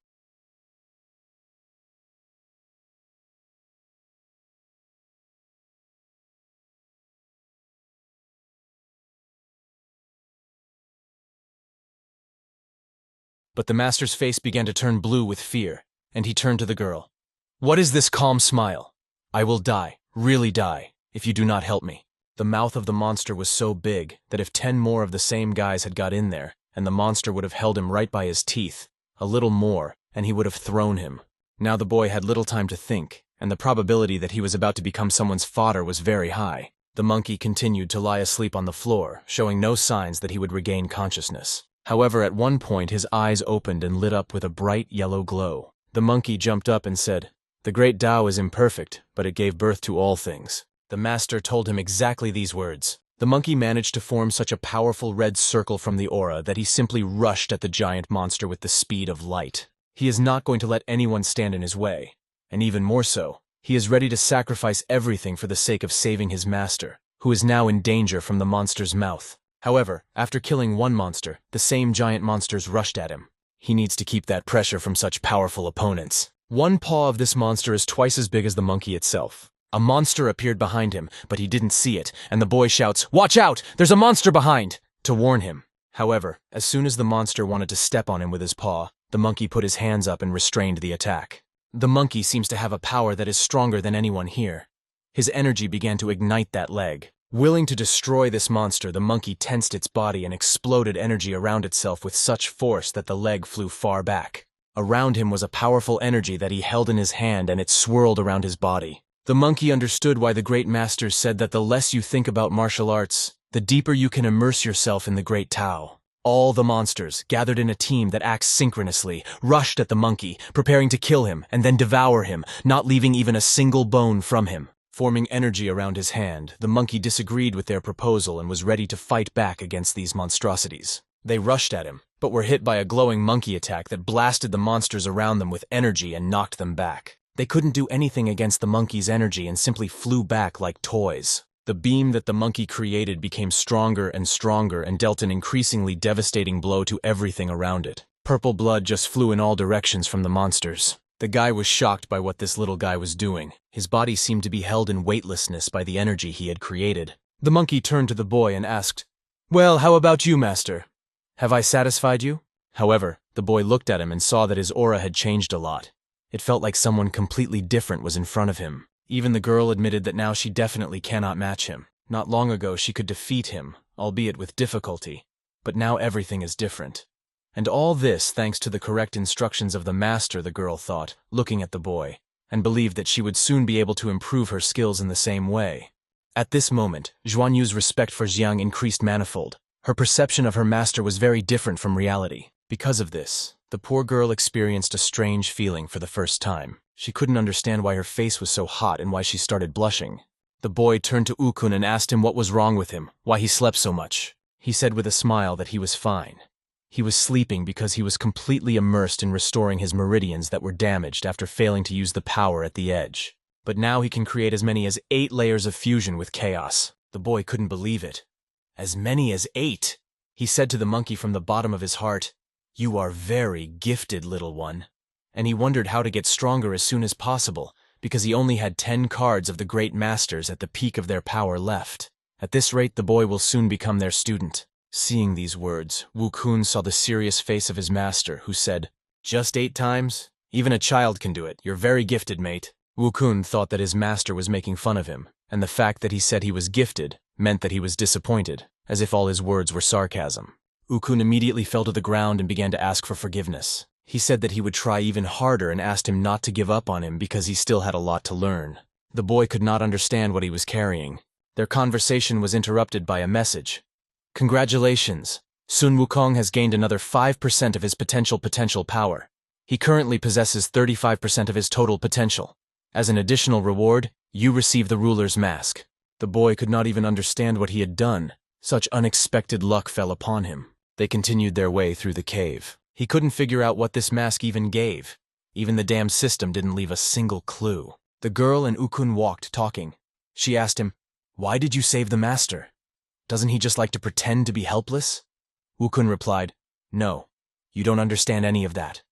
But the master's face began to turn blue with fear, and he turned to the girl. "What is this calm smile? I will die, really die, if you do not help me." The mouth of the monster was so big that if 10 more of the same guys had got in there, and the monster would have held him right by his teeth, a little more, and he would have thrown him. Now the boy had little time to think, and the probability that he was about to become someone's fodder was very high. The monkey continued to lie asleep on the floor, showing no signs that he would regain consciousness. However, at one point his eyes opened and lit up with a bright yellow glow. The monkey jumped up and said, "The great Tao is imperfect, but it gave birth to all things." The master told him exactly these words. The monkey managed to form such a powerful red circle from the aura that he simply rushed at the giant monster with the speed of light. He is not going to let anyone stand in his way. And even more so, he is ready to sacrifice everything for the sake of saving his master, who is now in danger from the monster's mouth. However, after killing one monster, the same giant monsters rushed at him. He needs to keep that pressure from such powerful opponents. One paw of this monster is twice as big as the monkey itself. A monster appeared behind him, but he didn't see it, and the boy shouts, "Watch out! There's a monster behind!" to warn him. However, as soon as the monster wanted to step on him with his paw, the monkey put his hands up and restrained the attack. The monkey seems to have a power that is stronger than anyone here. His energy began to ignite that leg. Willing to destroy this monster, the monkey tensed its body and exploded energy around itself with such force that the leg flew far back. Around him was a powerful energy that he held in his hand, and it swirled around his body. The monkey understood why the great masters said that the less you think about martial arts, the deeper you can immerse yourself in the great Tao. All the monsters, gathered in a team that acts synchronously, rushed at the monkey, preparing to kill him and then devour him, not leaving even a single bone from him. Forming energy around his hand, the monkey disagreed with their proposal and was ready to fight back against these monstrosities. They rushed at him, but were hit by a glowing monkey attack that blasted the monsters around them with energy and knocked them back. They couldn't do anything against the monkey's energy and simply flew back like toys. The beam that the monkey created became stronger and dealt an increasingly devastating blow to everything around it. Purple blood just flew in all directions from the monsters. The guy was shocked by what this little guy was doing. His body seemed to be held in weightlessness by the energy he had created. The monkey turned to the boy and asked, "Well, how about you, master? Have I satisfied you?" However, the boy looked at him and saw that his aura had changed a lot. It felt like someone completely different was in front of him. Even the girl admitted that now she definitely cannot match him. Not long ago she could defeat him, albeit with difficulty. But now everything is different. And all this thanks to the correct instructions of the master, the girl thought, looking at the boy, and believed that she would soon be able to improve her skills in the same way. At this moment, Zhuan Yu's respect for Jiang increased manifold. Her perception of her master was very different from reality. Because of this, the poor girl experienced a strange feeling for the first time. She couldn't understand why her face was so hot and why she started blushing. The boy turned to Ukun and asked him what was wrong with him, why he slept so much. He said with a smile that he was fine. He was sleeping because he was completely immersed in restoring his meridians that were damaged after failing to use the power at the edge. But now he can create as many as 8 layers of fusion with chaos. The boy couldn't believe it. As many as 8! He said to the monkey from the bottom of his heart, "You are very gifted, little one." And he wondered how to get stronger as soon as possible, because he only had 10 cards of the great masters at the peak of their power left. At this rate, the boy will soon become their student. Seeing these words, Wu Kun saw the serious face of his master, who said, "Just 8 times? Even a child can do it. You're very gifted, mate." Wu Kun thought that his master was making fun of him, and the fact that he said he was gifted meant that he was disappointed, as if all his words were sarcasm. Wu Kun immediately fell to the ground and began to ask for forgiveness. He said that he would try even harder and asked him not to give up on him because he still had a lot to learn. The boy could not understand what he was carrying. Their conversation was interrupted by a message. "Congratulations! Sun Wukong has gained another 5% of his potential power. He currently possesses 35% of his total potential. As an additional reward, you receive the ruler's mask." The boy could not even understand what he had done. Such unexpected luck fell upon him. They continued their way through the cave. He couldn't figure out what this mask even gave. Even the damn system didn't leave a single clue. The girl and Ukun walked, talking. She asked him, "Why did you save the master? Doesn't he just like to pretend to be helpless?" Ukun replied, "No, you don't understand any of that.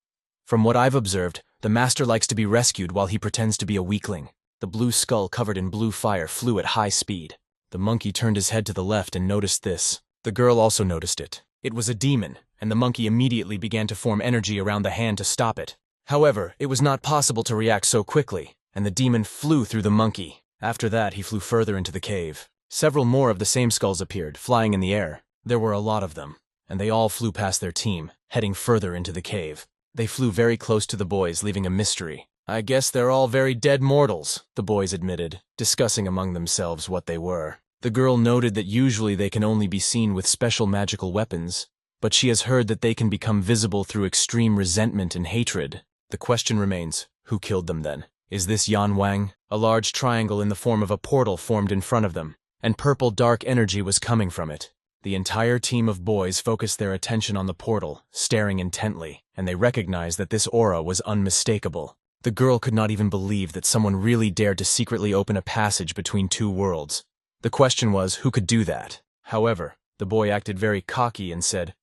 From what I've observed, the master likes to be rescued while he pretends to be a weakling." The blue skull covered in blue fire flew at high speed. The monkey turned his head to the left and noticed this. The girl also noticed it. It was a demon, and the monkey immediately began to form energy around the hand to stop it. However, it was not possible to react so quickly, and the demon flew through the monkey. After that, he flew further into the cave. Several more of the same skulls appeared, flying in the air. There were a lot of them, and they all flew past their team, heading further into the cave. They flew very close to the boys, leaving a mystery. "I guess they're all very dead mortals," the boys admitted, discussing among themselves what they were. The girl noted that usually they can only be seen with special magical weapons, but she has heard that they can become visible through extreme resentment and hatred. The question remains, who killed them then? Is this Yan Wang? A large triangle in the form of a portal formed in front of them, and purple dark energy was coming from it. The entire team of boys focused their attention on the portal, staring intently, and they recognized that this aura was unmistakable. The girl could not even believe that someone really dared to secretly open a passage between 2 worlds. The question was, who could do that? However, the boy acted very cocky and said,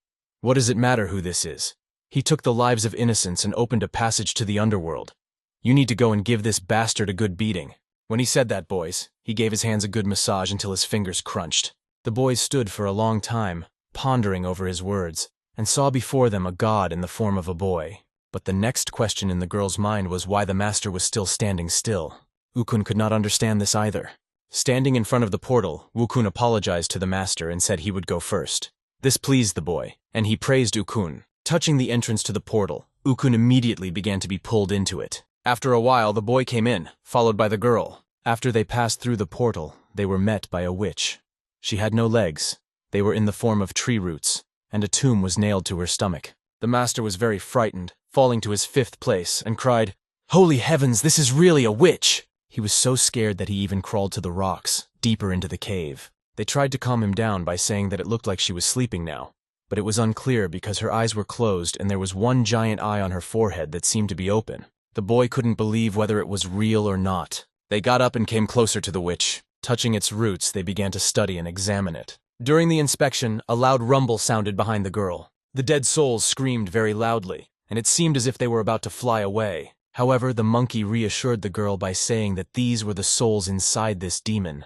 "What does it matter who this is? He took the lives of innocents and opened a passage to the underworld. You need to go and give this bastard a good beating." When he said that, boys, he gave his hands a good massage until his fingers crunched. The boys stood for a long time, pondering over his words, and saw before them a god in the form of a boy. But the next question in the girl's mind was why the master was still standing still. Ukun could not understand this either. Standing in front of the portal, Ukun apologized to the master and said he would go first. This pleased the boy, and he praised Ukun. Touching the entrance to the portal, Ukun immediately began to be pulled into it. After a while, the boy came in, followed by the girl. After they passed through the portal, they were met by a witch. She had no legs. They were in the form of tree roots, and a tomb was nailed to her stomach. The master was very frightened, falling to his 5th place, and cried, "Holy heavens, this is really a witch!" He was so scared that he even crawled to the rocks, deeper into the cave. They tried to calm him down by saying that it looked like she was sleeping now, but it was unclear because her eyes were closed and there was one giant eye on her forehead that seemed to be open. The boy couldn't believe whether it was real or not. They got up and came closer to the witch. Touching its roots, they began to study and examine it. During the inspection, a loud rumble sounded behind the girl. The dead souls screamed very loudly, and it seemed as if they were about to fly away. However, the monkey reassured the girl by saying that these were the souls inside this demon.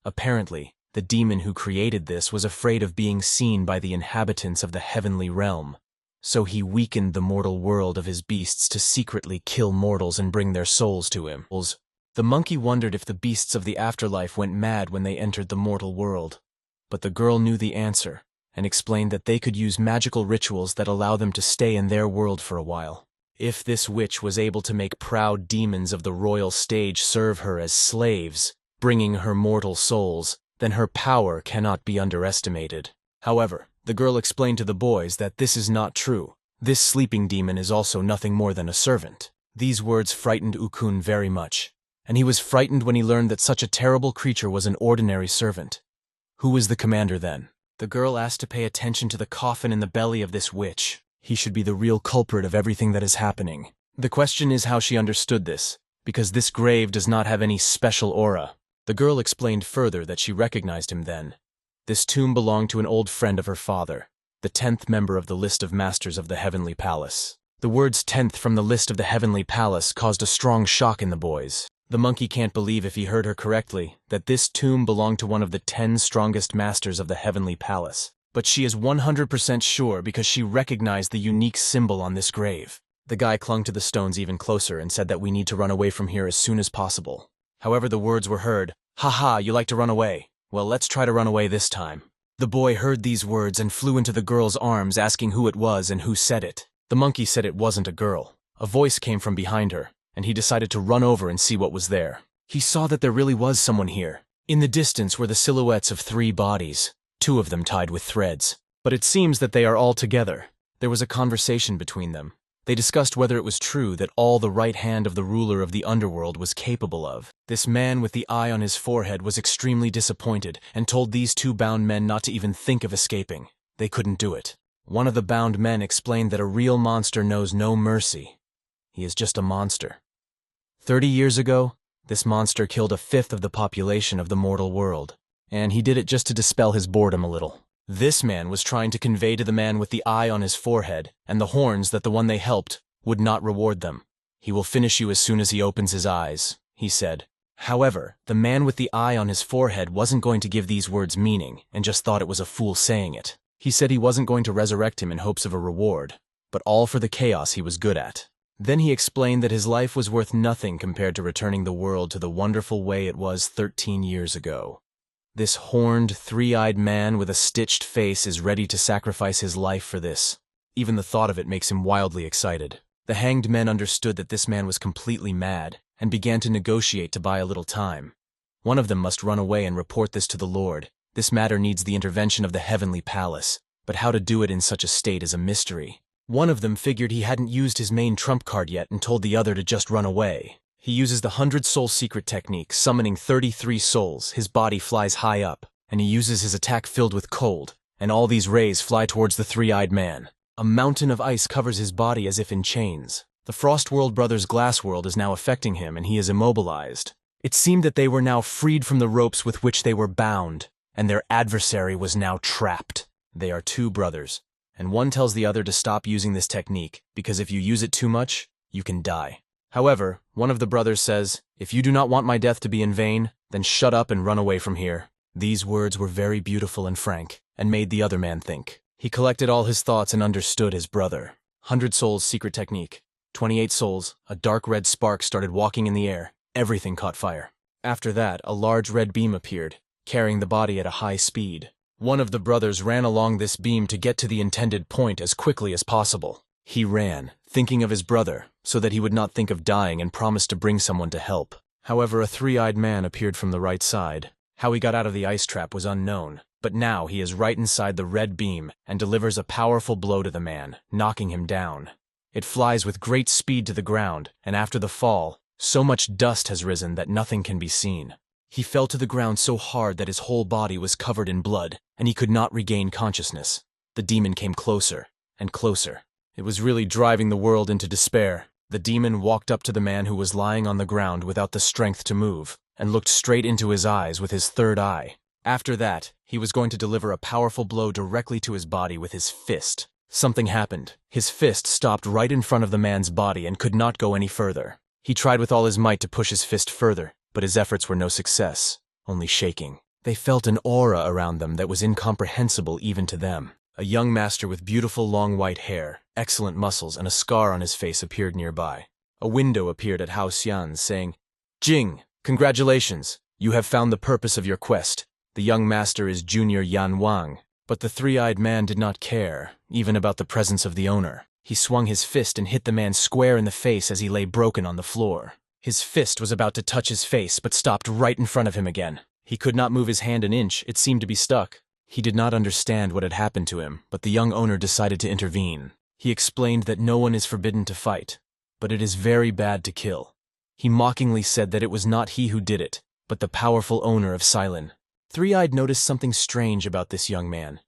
Apparently, the demon who created this was afraid of being seen by the inhabitants of the heavenly realm. so he weakened the mortal world of his beasts to secretly kill mortals and bring their souls to him. The monkey wondered if the beasts of the afterlife went mad when they entered the mortal world. But the girl knew the answer, and explained that they could use magical rituals that allow them to stay in their world for a while. If this witch was able to make proud demons of the royal stage serve her as slaves, bringing her mortal souls, then her power cannot be underestimated. However, the girl explained to the boys that this is not true. This sleeping demon is also nothing more than a servant. These words frightened Ukun very much, and he was frightened when he learned that such a terrible creature was an ordinary servant. Who was the commander then? The girl asked to pay attention to the coffin in the belly of this witch. He should be the real culprit of everything that is happening. The question is how she understood this, because this grave does not have any special aura. The girl explained further that she recognized him then. This tomb belonged to an old friend of her father, the 10th member of the list of masters of the Heavenly Palace. The words 10th from the list of the Heavenly Palace caused a strong shock in the boys. The monkey can't believe, if he heard her correctly, that this tomb belonged to one of the 10 strongest masters of the Heavenly Palace. But she is 100% sure because she recognized the unique symbol on this grave. The guy clung to the stones even closer and said that we need to run away from here as soon as possible. However, the words were heard. "Haha, you like to run away? Well, let's try to run away this time." The boy heard these words and flew into the girl's arms, asking who it was and who said it. The monkey said it wasn't a girl. A voice came from behind her, and he decided to run over and see what was there. He saw that there really was someone here. In the distance were the silhouettes of 3 bodies, 2 of them tied with threads. But it seems that they are all together. There was a conversation between them. They discussed whether it was true that all the right hand of the ruler of the underworld was capable of. This man with the eye on his forehead was extremely disappointed and told these 2 bound men not to even think of escaping. They couldn't do it. One of the bound men explained that a real monster knows no mercy. He is just a monster. 30 years ago, this monster killed 1/5 of the population of the mortal world, and he did it just to dispel his boredom a little. This man was trying to convey to the man with the eye on his forehead and the horns that the one they helped would not reward them. "He will finish you as soon as he opens his eyes," he said. However, the man with the eye on his forehead wasn't going to give these words meaning and just thought it was a fool saying it. He said he wasn't going to resurrect him in hopes of a reward, but all for the chaos he was good at. Then he explained that his life was worth nothing compared to returning the world to the wonderful way it was 13 years ago. This horned, 3-eyed man with a stitched face is ready to sacrifice his life for this. Even the thought of it makes him wildly excited. The hanged men understood that this man was completely mad and began to negotiate to buy a little time. One of them must run away and report this to the Lord. This matter needs the intervention of the Heavenly Palace, but how to do it in such a state is a mystery. One of them figured he hadn't used his main trump card yet and told the other to just run away. He uses the 100-soul secret technique, summoning 33 souls. His body flies high up, and he uses his attack filled with cold, and all these rays fly towards the 3-eyed man. A mountain of ice covers his body as if in chains. The Frost World Brothers' glass world is now affecting him, and he is immobilized. It seemed that they were now freed from the ropes with which they were bound, and their adversary was now trapped. They are 2 brothers, and one tells the other to stop using this technique, because if you use it too much, you can die. However, one of the brothers says, "If you do not want my death to be in vain, then shut up and run away from here." These words were very beautiful and frank, and made the other man think. He collected all his thoughts and understood his brother. 100 souls secret technique. 28 souls, a dark red spark started walking in the air. Everything caught fire. After that, a large red beam appeared, carrying the body at a high speed. One of the brothers ran along this beam to get to the intended point as quickly as possible. He ran, thinking of his brother, so that he would not think of dying, and promised to bring someone to help. However, a 3-eyed man appeared from the right side. How he got out of the ice trap was unknown, but now he is right inside the red beam and delivers a powerful blow to the man, knocking him down. It flies with great speed to the ground, and after the fall, so much dust has risen that nothing can be seen. He fell to the ground so hard that his whole body was covered in blood, and he could not regain consciousness. The demon came closer and closer. It was really driving the world into despair. The demon walked up to the man who was lying on the ground without the strength to move, and looked straight into his eyes with his 3rd eye. After that, he was going to deliver a powerful blow directly to his body with his fist. Something happened. His fist stopped right in front of the man's body and could not go any further. He tried with all his might to push his fist further, but his efforts were no success, only shaking. They felt an aura around them that was incomprehensible even to them. A young master with beautiful long white hair, excellent muscles, and a scar on his face appeared nearby. A window appeared at Hao Xian's, saying, "Jing, congratulations! You have found the purpose of your quest. The young master is Junior Yan Wang." But the three-eyed man did not care, even about the presence of the owner. He swung his fist and hit the man square in the face as he lay broken on the floor. His fist was about to touch his face, but stopped right in front of him again. He could not move his hand an inch, it seemed to be stuck. He did not understand what had happened to him, but the young owner decided to intervene. He explained that no one is forbidden to fight, but it is very bad to kill. He mockingly said that it was not he who did it, but the powerful owner of Silin. Three-Eyed noticed something strange about this young man.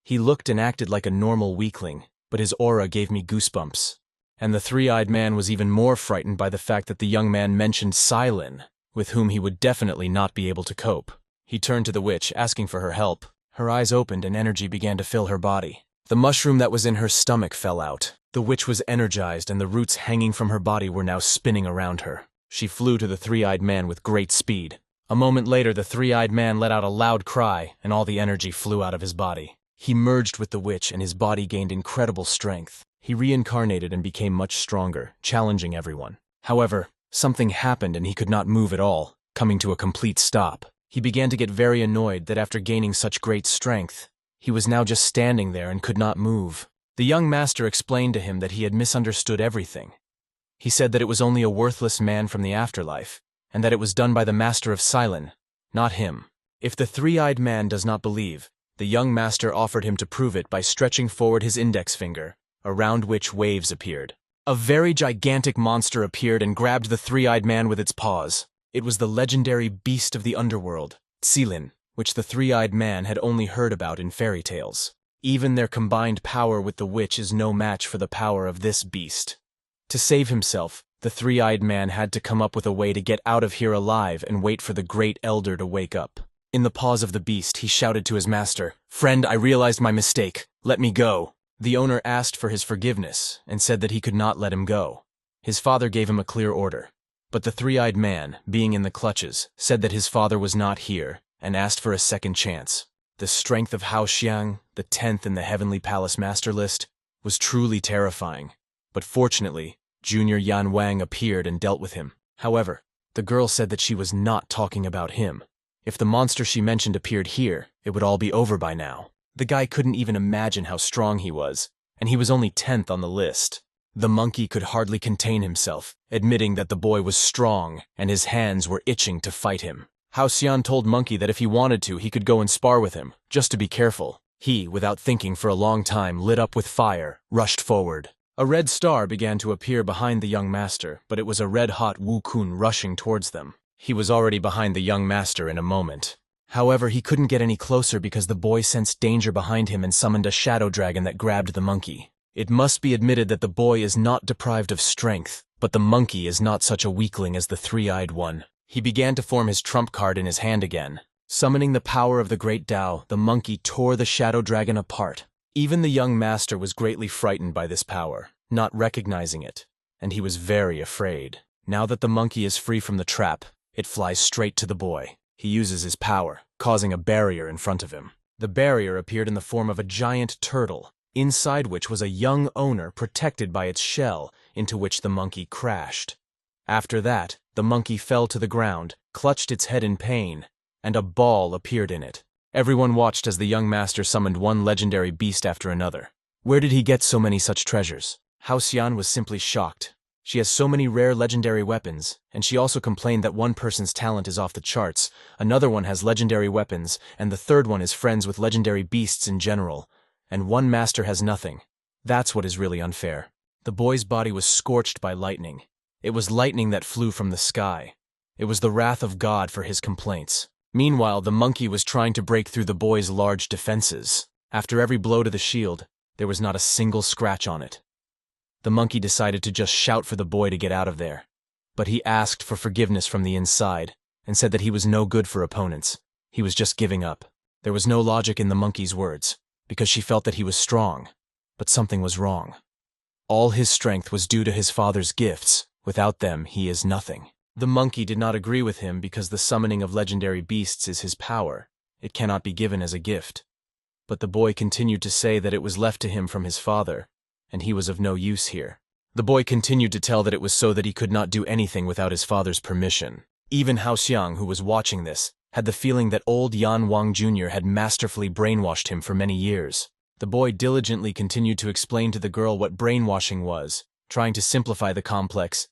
He looked and acted like a normal weakling, but his aura gave me goosebumps. And the three-eyed man was even more frightened by the fact that the young man mentioned Silin, with whom he would definitely not be able to cope. He turned to the witch, asking for her help. Her eyes opened and energy began to fill her body. The mushroom that was in her stomach fell out. The witch was energized and the roots hanging from her body were now spinning around her. She flew to the three-eyed man with great speed. A moment later, the three-eyed man let out a loud cry, and all the energy flew out of his body. He merged with the witch, and his body gained incredible strength. He reincarnated and became much stronger, challenging everyone. However, something happened and he could not move at all, coming to a complete stop. He began to get very annoyed that after gaining such great strength, he was now just standing there and could not move. The young master explained to him that he had misunderstood everything. He said that it was only a worthless man from the afterlife, and that it was done by the master of Silin, not him. If the three-eyed man does not believe, the young master offered him to prove it by stretching forward his index finger, around which waves appeared. A very gigantic monster appeared and grabbed the three-eyed man with its paws. It was the legendary beast of the underworld, Silin, which the three-eyed man had only heard about in fairy tales. Even their combined power with the witch is no match for the power of this beast. To save himself, the three-eyed man had to come up with a way to get out of here alive and wait for the great elder to wake up. In the paws of the beast, he shouted to his master, "Friend, I realized my mistake. Let me go." The owner asked for his forgiveness and said that he could not let him go. His father gave him a clear order. But the three-eyed man, being in the clutches, said that his father was not here and asked for a second chance. The strength of Hao Xiang, the 10th in the Heavenly Palace Master List, was truly terrifying. But fortunately, Junior Yan Wang appeared and dealt with him. However, the girl said that she was not talking about him. If the monster she mentioned appeared here, it would all be over by now. The guy couldn't even imagine how strong he was, and he was only 10th on the list. The monkey could hardly contain himself, admitting that the boy was strong, and his hands were itching to fight him. Hao Xian told Monkey that if he wanted to, he could go and spar with him, just to be careful. He, without thinking for a long time, lit up with fire, rushed forward. A red star began to appear behind the young master, but it was a red-hot Wu Kun rushing towards them. He was already behind the young master in a moment. However, he couldn't get any closer because the boy sensed danger behind him and summoned a shadow dragon that grabbed the monkey. It must be admitted that the boy is not deprived of strength, but the monkey is not such a weakling as the three-eyed one. He began to form his trump card in his hand again. Summoning the power of the great Tao, the monkey tore the shadow dragon apart. Even the young master was greatly frightened by this power, not recognizing it, and he was very afraid. Now that the monkey is free from the trap, it flies straight to the boy. He uses his power, causing a barrier in front of him. The barrier appeared in the form of a giant turtle, inside which was a young owner protected by its shell, into which the monkey crashed. After that, the monkey fell to the ground, clutched its head in pain, and a ball appeared in it. Everyone watched as the young master summoned one legendary beast after another. Where did he get so many such treasures? Hao Xian was simply shocked. She has so many rare legendary weapons, and she also complained that one person's talent is off the charts, another one has legendary weapons, and the third one is friends with legendary beasts in general, and one master has nothing. That's what is really unfair. The boy's body was scorched by lightning. It was lightning that flew from the sky. It was the wrath of God for his complaints. Meanwhile, the monkey was trying to break through the boy's large defenses. After every blow to the shield, there was not a single scratch on it. The monkey decided to just shout for the boy to get out of there. But he asked for forgiveness from the inside, and said that he was no good for opponents. He was just giving up. There was no logic in the monkey's words, because she felt that he was strong, but something was wrong. All his strength was due to his father's gifts. Without them, he is nothing. The monkey did not agree with him because the summoning of legendary beasts is his power. It cannot be given as a gift. But the boy continued to say that it was left to him from his father, and he was of no use here. The boy continued to tell that it was so that he could not do anything without his father's permission. Even Hao Xiang, who was watching this, had the feeling that old Yan Wang Jr. had masterfully brainwashed him for many years. The boy diligently continued to explain to the girl what brainwashing was, trying to simplify the complex.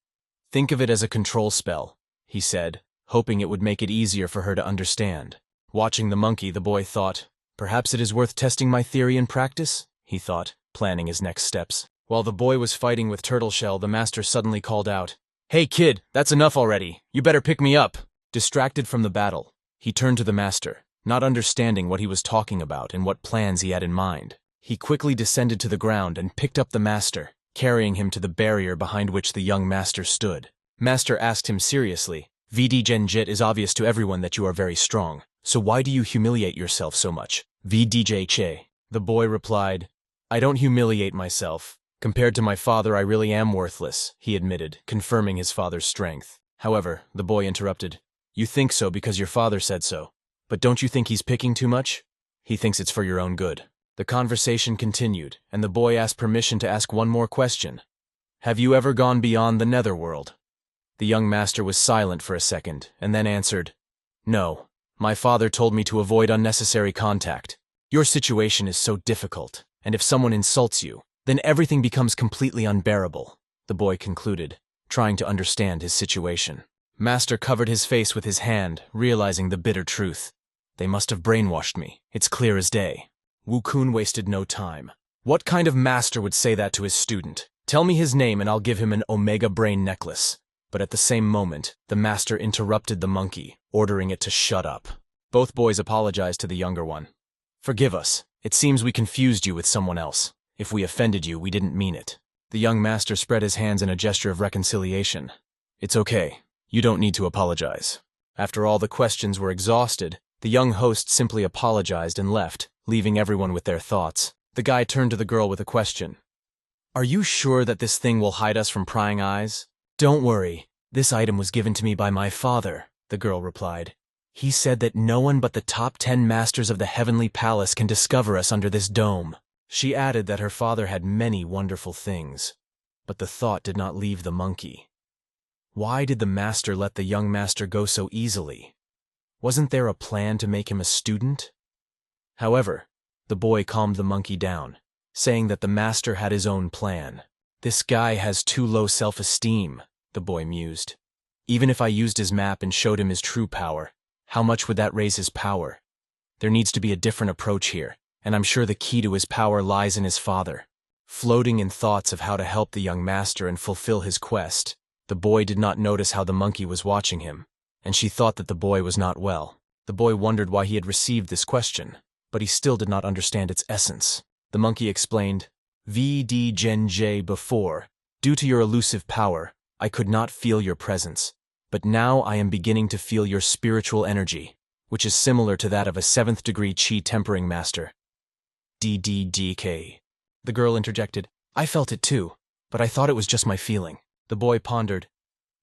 "Think of it as a control spell," he said, hoping it would make it easier for her to understand. Watching the monkey, the boy thought, "Perhaps it is worth testing my theory in practice," he thought, planning his next steps. While the boy was fighting with Turtleshell, the master suddenly called out, "Hey kid, that's enough already. You better pick me up." Distracted from the battle, he turned to the master, not understanding what he was talking about and what plans he had in mind. He quickly descended to the ground and picked up the master, carrying him to the barrier behind which the young master stood. Master asked him seriously, "VD Genjit is obvious to everyone that you are very strong, so why do you humiliate yourself so much?" "VDJ Che." The boy replied, "I don't humiliate myself. Compared to my father, I really am worthless," he admitted, confirming his father's strength. However, the boy interrupted, "You think so because your father said so. But don't you think he's picking too much? He thinks it's for your own good." The conversation continued, and the boy asked permission to ask one more question. "Have you ever gone beyond the netherworld?" The young master was silent for a second, and then answered, "No. My father told me to avoid unnecessary contact. Your situation is so difficult, and if someone insults you, then everything becomes completely unbearable," the boy concluded, trying to understand his situation. Master covered his face with his hand, realizing the bitter truth. "They must have brainwashed me. It's clear as day." Wu Kun wasted no time. What kind of master would say that to his student? "Tell me his name and I'll give him an Omega Brain necklace." But at the same moment, the master interrupted the monkey, ordering it to shut up. Both boys apologized to the younger one. "Forgive us. It seems we confused you with someone else. If we offended you, we didn't mean it." The young master spread his hands in a gesture of reconciliation. "It's okay. You don't need to apologize." After all the questions were exhausted, the young host simply apologized and left, leaving everyone with their thoughts. The guy turned to the girl with a question. "Are you sure that this thing will hide us from prying eyes?" "Don't worry. This item was given to me by my father," the girl replied. "He said that no one but the top 10 masters of the Heavenly Palace can discover us under this dome." She added that her father had many wonderful things, but the thought did not leave the monkey. Why did the master let the young master go so easily? Wasn't there a plan to make him a student? However, the boy calmed the monkey down, saying that the master had his own plan. "This guy has too low self-esteem," the boy mused. "Even if I used his map and showed him his true power, how much would that raise his power? There needs to be a different approach here, and I'm sure the key to his power lies in his father." Floating in thoughts of how to help the young master and fulfill his quest, the boy did not notice how the monkey was watching him, and she thought that the boy was not well. The boy wondered why he had received this question, but he still did not understand its essence. The monkey explained, "VD Gen J before, due to your elusive power, I could not feel your presence, but now I am beginning to feel your spiritual energy, which is similar to that of a 7th degree Qi tempering master." DDDK. The girl interjected, "I felt it too, but I thought it was just my feeling." The boy pondered,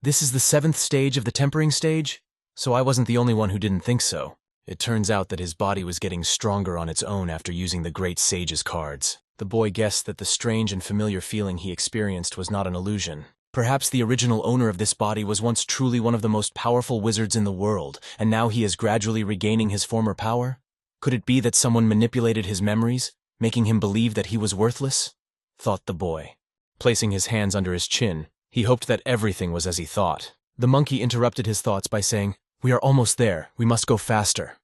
"This is the 7th stage of the tempering stage? So I wasn't the only one who didn't think so." It turns out that his body was getting stronger on its own after using the Great Sage's cards. The boy guessed that the strange and familiar feeling he experienced was not an illusion. Perhaps the original owner of this body was once truly one of the most powerful wizards in the world, and now he is gradually regaining his former power? Could it be that someone manipulated his memories, making him believe that he was worthless? Thought the boy. Placing his hands under his chin, he hoped that everything was as he thought. The monkey interrupted his thoughts by saying, "We are almost there. We must go faster."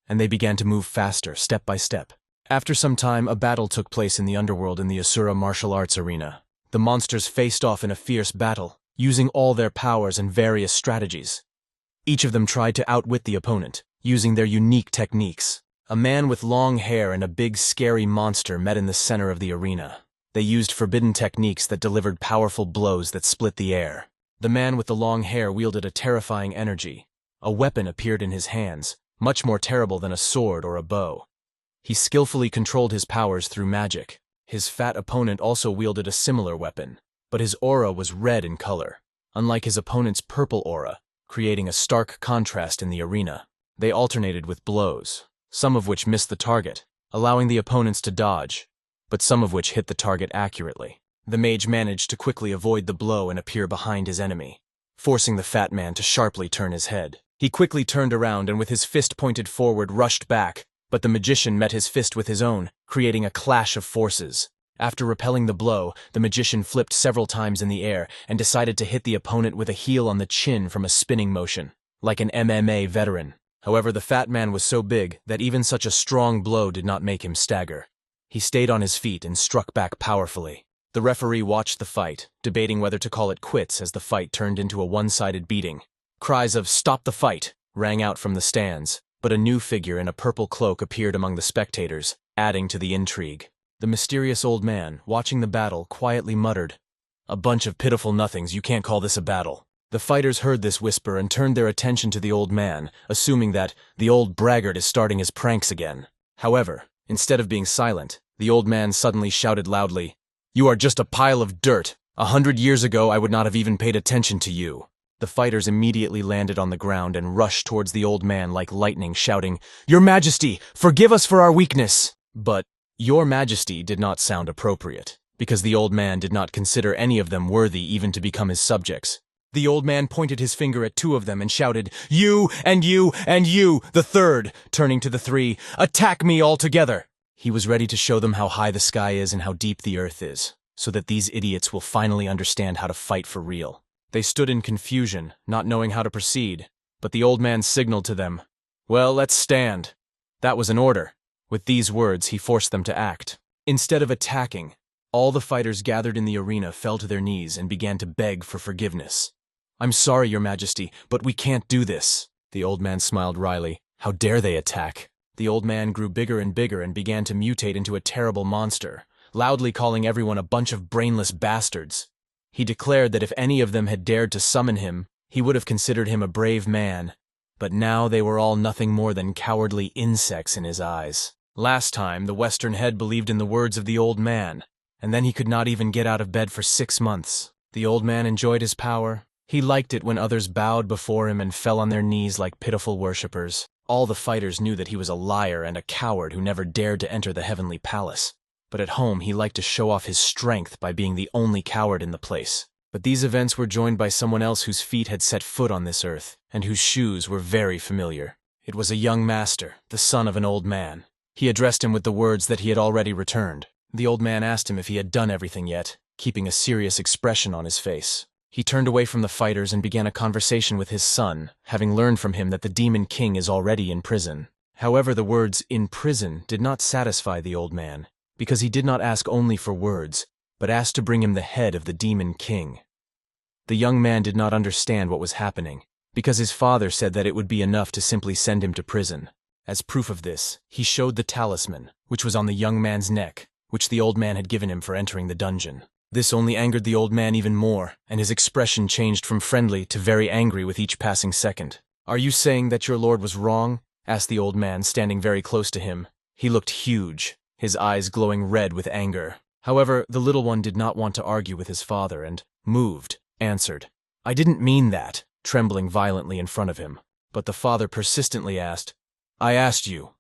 And they began to move faster, step by step. After some time, a battle took place in the underworld in the Asura martial arts arena. The monsters faced off in a fierce battle, using all their powers and various strategies. Each of them tried to outwit the opponent, using their unique techniques. A man with long hair and a big scary monster met in the center of the arena. They used forbidden techniques that delivered powerful blows that split the air. The man with the long hair wielded a terrifying energy. A weapon appeared in his hands, much more terrible than a sword or a bow. He skillfully controlled his powers through magic. His fat opponent also wielded a similar weapon, but his aura was red in color, unlike his opponent's purple aura, creating a stark contrast in the arena. They alternated with blows, some of which missed the target, allowing the opponents to dodge. but some of which hit the target accurately. The mage managed to quickly avoid the blow and appear behind his enemy, forcing the fat man to sharply turn his head. He quickly turned around and with his fist pointed forward rushed back, but the magician met his fist with his own, creating a clash of forces. After repelling the blow, the magician flipped several times in the air and decided to hit the opponent with a heel on the chin from a spinning motion, like an MMA veteran. However, the fat man was so big that even such a strong blow did not make him stagger. He stayed on his feet and struck back powerfully. The referee watched the fight, debating whether to call it quits as the fight turned into a one-sided beating. Cries of "Stop the fight!" rang out from the stands, but a new figure in a purple cloak appeared among the spectators, adding to the intrigue. The mysterious old man, watching the battle, quietly muttered, "A bunch of pitiful nothings, you can't call this a battle." The fighters heard this whisper and turned their attention to the old man, assuming that the old braggart is starting his pranks again. However, instead of being silent, the old man suddenly shouted loudly, "You are just a pile of dirt. 100 years ago I would not have even paid attention to you." The fighters immediately landed on the ground and rushed towards the old man like lightning, shouting, "Your Majesty, forgive us for our weakness!" But "Your Majesty" did not sound appropriate, because the old man did not consider any of them worthy even to become his subjects. The old man pointed his finger at two of them and shouted, "You, and you, and you, the third," turning to the three, "Attack me all together!" He was ready to show them how high the sky is and how deep the earth is, so that these idiots will finally understand how to fight for real. They stood in confusion, not knowing how to proceed, but the old man signaled to them, "Well, let's stand." That was an order. With these words, he forced them to act. Instead of attacking, all the fighters gathered in the arena fell to their knees and began to beg for forgiveness. "I'm sorry, Your Majesty, but we can't do this." The old man smiled wryly. "How dare they attack?" The old man grew bigger and bigger and began to mutate into a terrible monster, loudly calling everyone a bunch of brainless bastards. He declared that if any of them had dared to summon him, he would have considered him a brave man, but now they were all nothing more than cowardly insects in his eyes. Last time, the Western head believed in the words of the old man, and then he could not even get out of bed for 6 months. The old man enjoyed his power. He liked it when others bowed before him and fell on their knees like pitiful worshippers. All the fighters knew that he was a liar and a coward who never dared to enter the heavenly palace. But at home, he liked to show off his strength by being the only coward in the place. But these events were joined by someone else whose feet had set foot on this earth, and whose shoes were very familiar. It was a young master, the son of an old man. He addressed him with the words that he had already returned. The old man asked him if he had done everything yet, keeping a serious expression on his face. He turned away from the fighters and began a conversation with his son, having learned from him that the Demon King is already in prison. However, the words "in prison" did not satisfy the old man, because he did not ask only for words, but asked to bring him the head of the Demon King. The young man did not understand what was happening, because his father said that it would be enough to simply send him to prison. As proof of this, he showed the talisman, which was on the young man's neck, which the old man had given him for entering the dungeon. This only angered the old man even more, and his expression changed from friendly to very angry with each passing second. "Are you saying that your lord was wrong?" asked the old man, standing very close to him. He looked huge, his eyes glowing red with anger. However, the little one did not want to argue with his father and, moved, answered, "I didn't mean that," trembling violently in front of him. But the father persistently asked, "I asked you."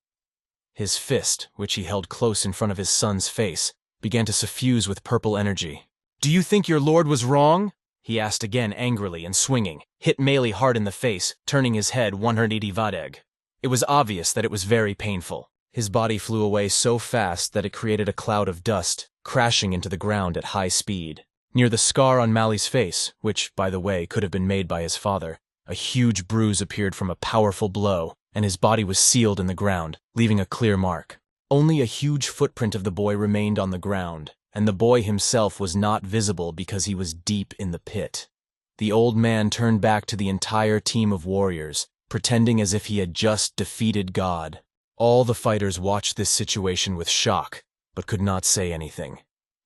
His fist, which he held close in front of his son's face, began to suffuse with purple energy. "Do you think your lord was wrong?" he asked again angrily and swinging, hit Melee hard in the face, turning his head 180 vadeg. It was obvious that it was very painful. His body flew away so fast that it created a cloud of dust, crashing into the ground at high speed. Near the scar on Mali's face, which, by the way, could have been made by his father, a huge bruise appeared from a powerful blow, and his body was sealed in the ground, leaving a clear mark. Only a huge footprint of the boy remained on the ground, and the boy himself was not visible because he was deep in the pit. The old man turned back to the entire team of warriors, pretending as if he had just defeated God. All the fighters watched this situation with shock, but could not say anything.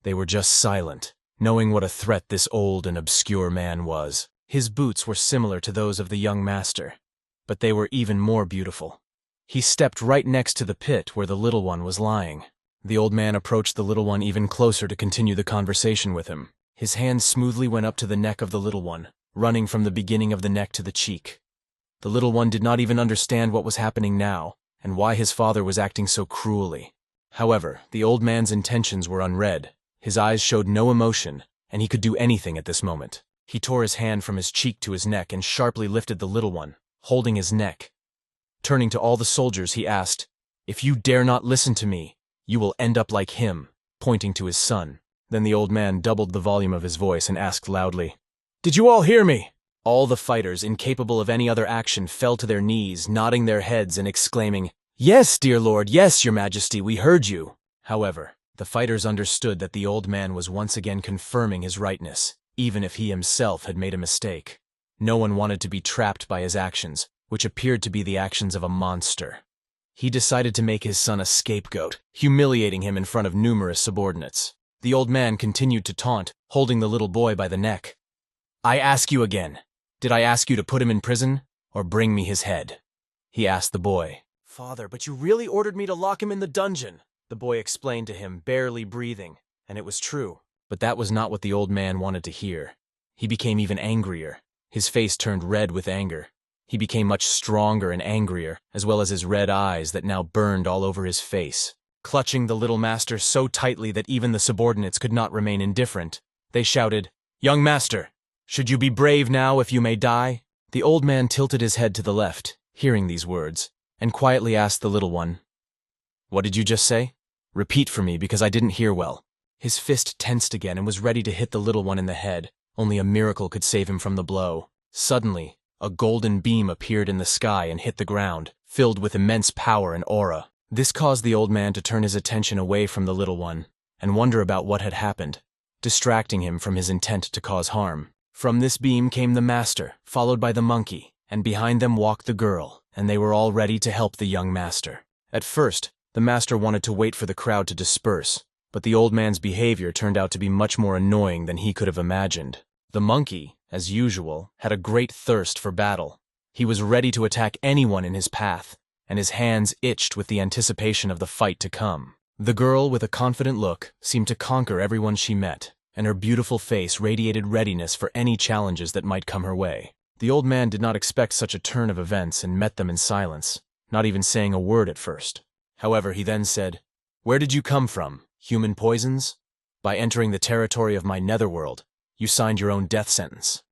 They were just silent, knowing what a threat this old and obscure man was. His boots were similar to those of the young master, but they were even more beautiful. He stepped right next to the pit where the little one was lying. The old man approached the little one even closer to continue the conversation with him. His hand smoothly went up to the neck of the little one, running from the beginning of the neck to the cheek. The little one did not even understand what was happening now, and why his father was acting so cruelly. However, the old man's intentions were unread. His eyes showed no emotion, and he could do anything at this moment. He tore his hand from his cheek to his neck and sharply lifted the little one, holding his neck. Turning to all the soldiers, he asked, "If you dare not listen to me, you will end up like him," pointing to his son. Then the old man doubled the volume of his voice and asked loudly, "Did you all hear me?" All the fighters, incapable of any other action, fell to their knees, nodding their heads and exclaiming, "Yes, dear lord, yes, your majesty, we heard you." However, the fighters understood that the old man was once again confirming his rightness, even if he himself had made a mistake. No one wanted to be trapped by his actions, which appeared to be the actions of a monster. He decided to make his son a scapegoat, humiliating him in front of numerous subordinates. The old man continued to taunt, holding the little boy by the neck. "I ask you again, did I ask you to put him in prison, or bring me his head?" he asked the boy. "Father, but you really ordered me to lock him in the dungeon," the boy explained to him, barely breathing, and it was true. But that was not what the old man wanted to hear. He became even angrier. His face turned red with anger. He became much stronger and angrier, as well as his red eyes that now burned all over his face. Clutching the little master so tightly that even the subordinates could not remain indifferent, they shouted, "Young master, should you be brave now if you may die?" The old man tilted his head to the left, hearing these words, and quietly asked the little one, "What did you just say? Repeat for me, because I didn't hear well." His fist tensed again and was ready to hit the little one in the head. Only a miracle could save him from the blow. Suddenly, a golden beam appeared in the sky and hit the ground, filled with immense power and aura. This caused the old man to turn his attention away from the little one and wonder about what had happened, distracting him from his intent to cause harm. From this beam came the master, followed by the monkey, and behind them walked the girl, and they were all ready to help the young master. At first, the master wanted to wait for the crowd to disperse, but the old man's behavior turned out to be much more annoying than he could have imagined. The monkey, as usual, had a great thirst for battle. He was ready to attack anyone in his path, and his hands itched with the anticipation of the fight to come. The girl, with a confident look, seemed to conquer everyone she met, and her beautiful face radiated readiness for any challenges that might come her way. The old man did not expect such a turn of events and met them in silence, not even saying a word at first. However, he then said, "Where did you come from, human poisons? By entering the territory of my netherworld, you signed your own death sentence."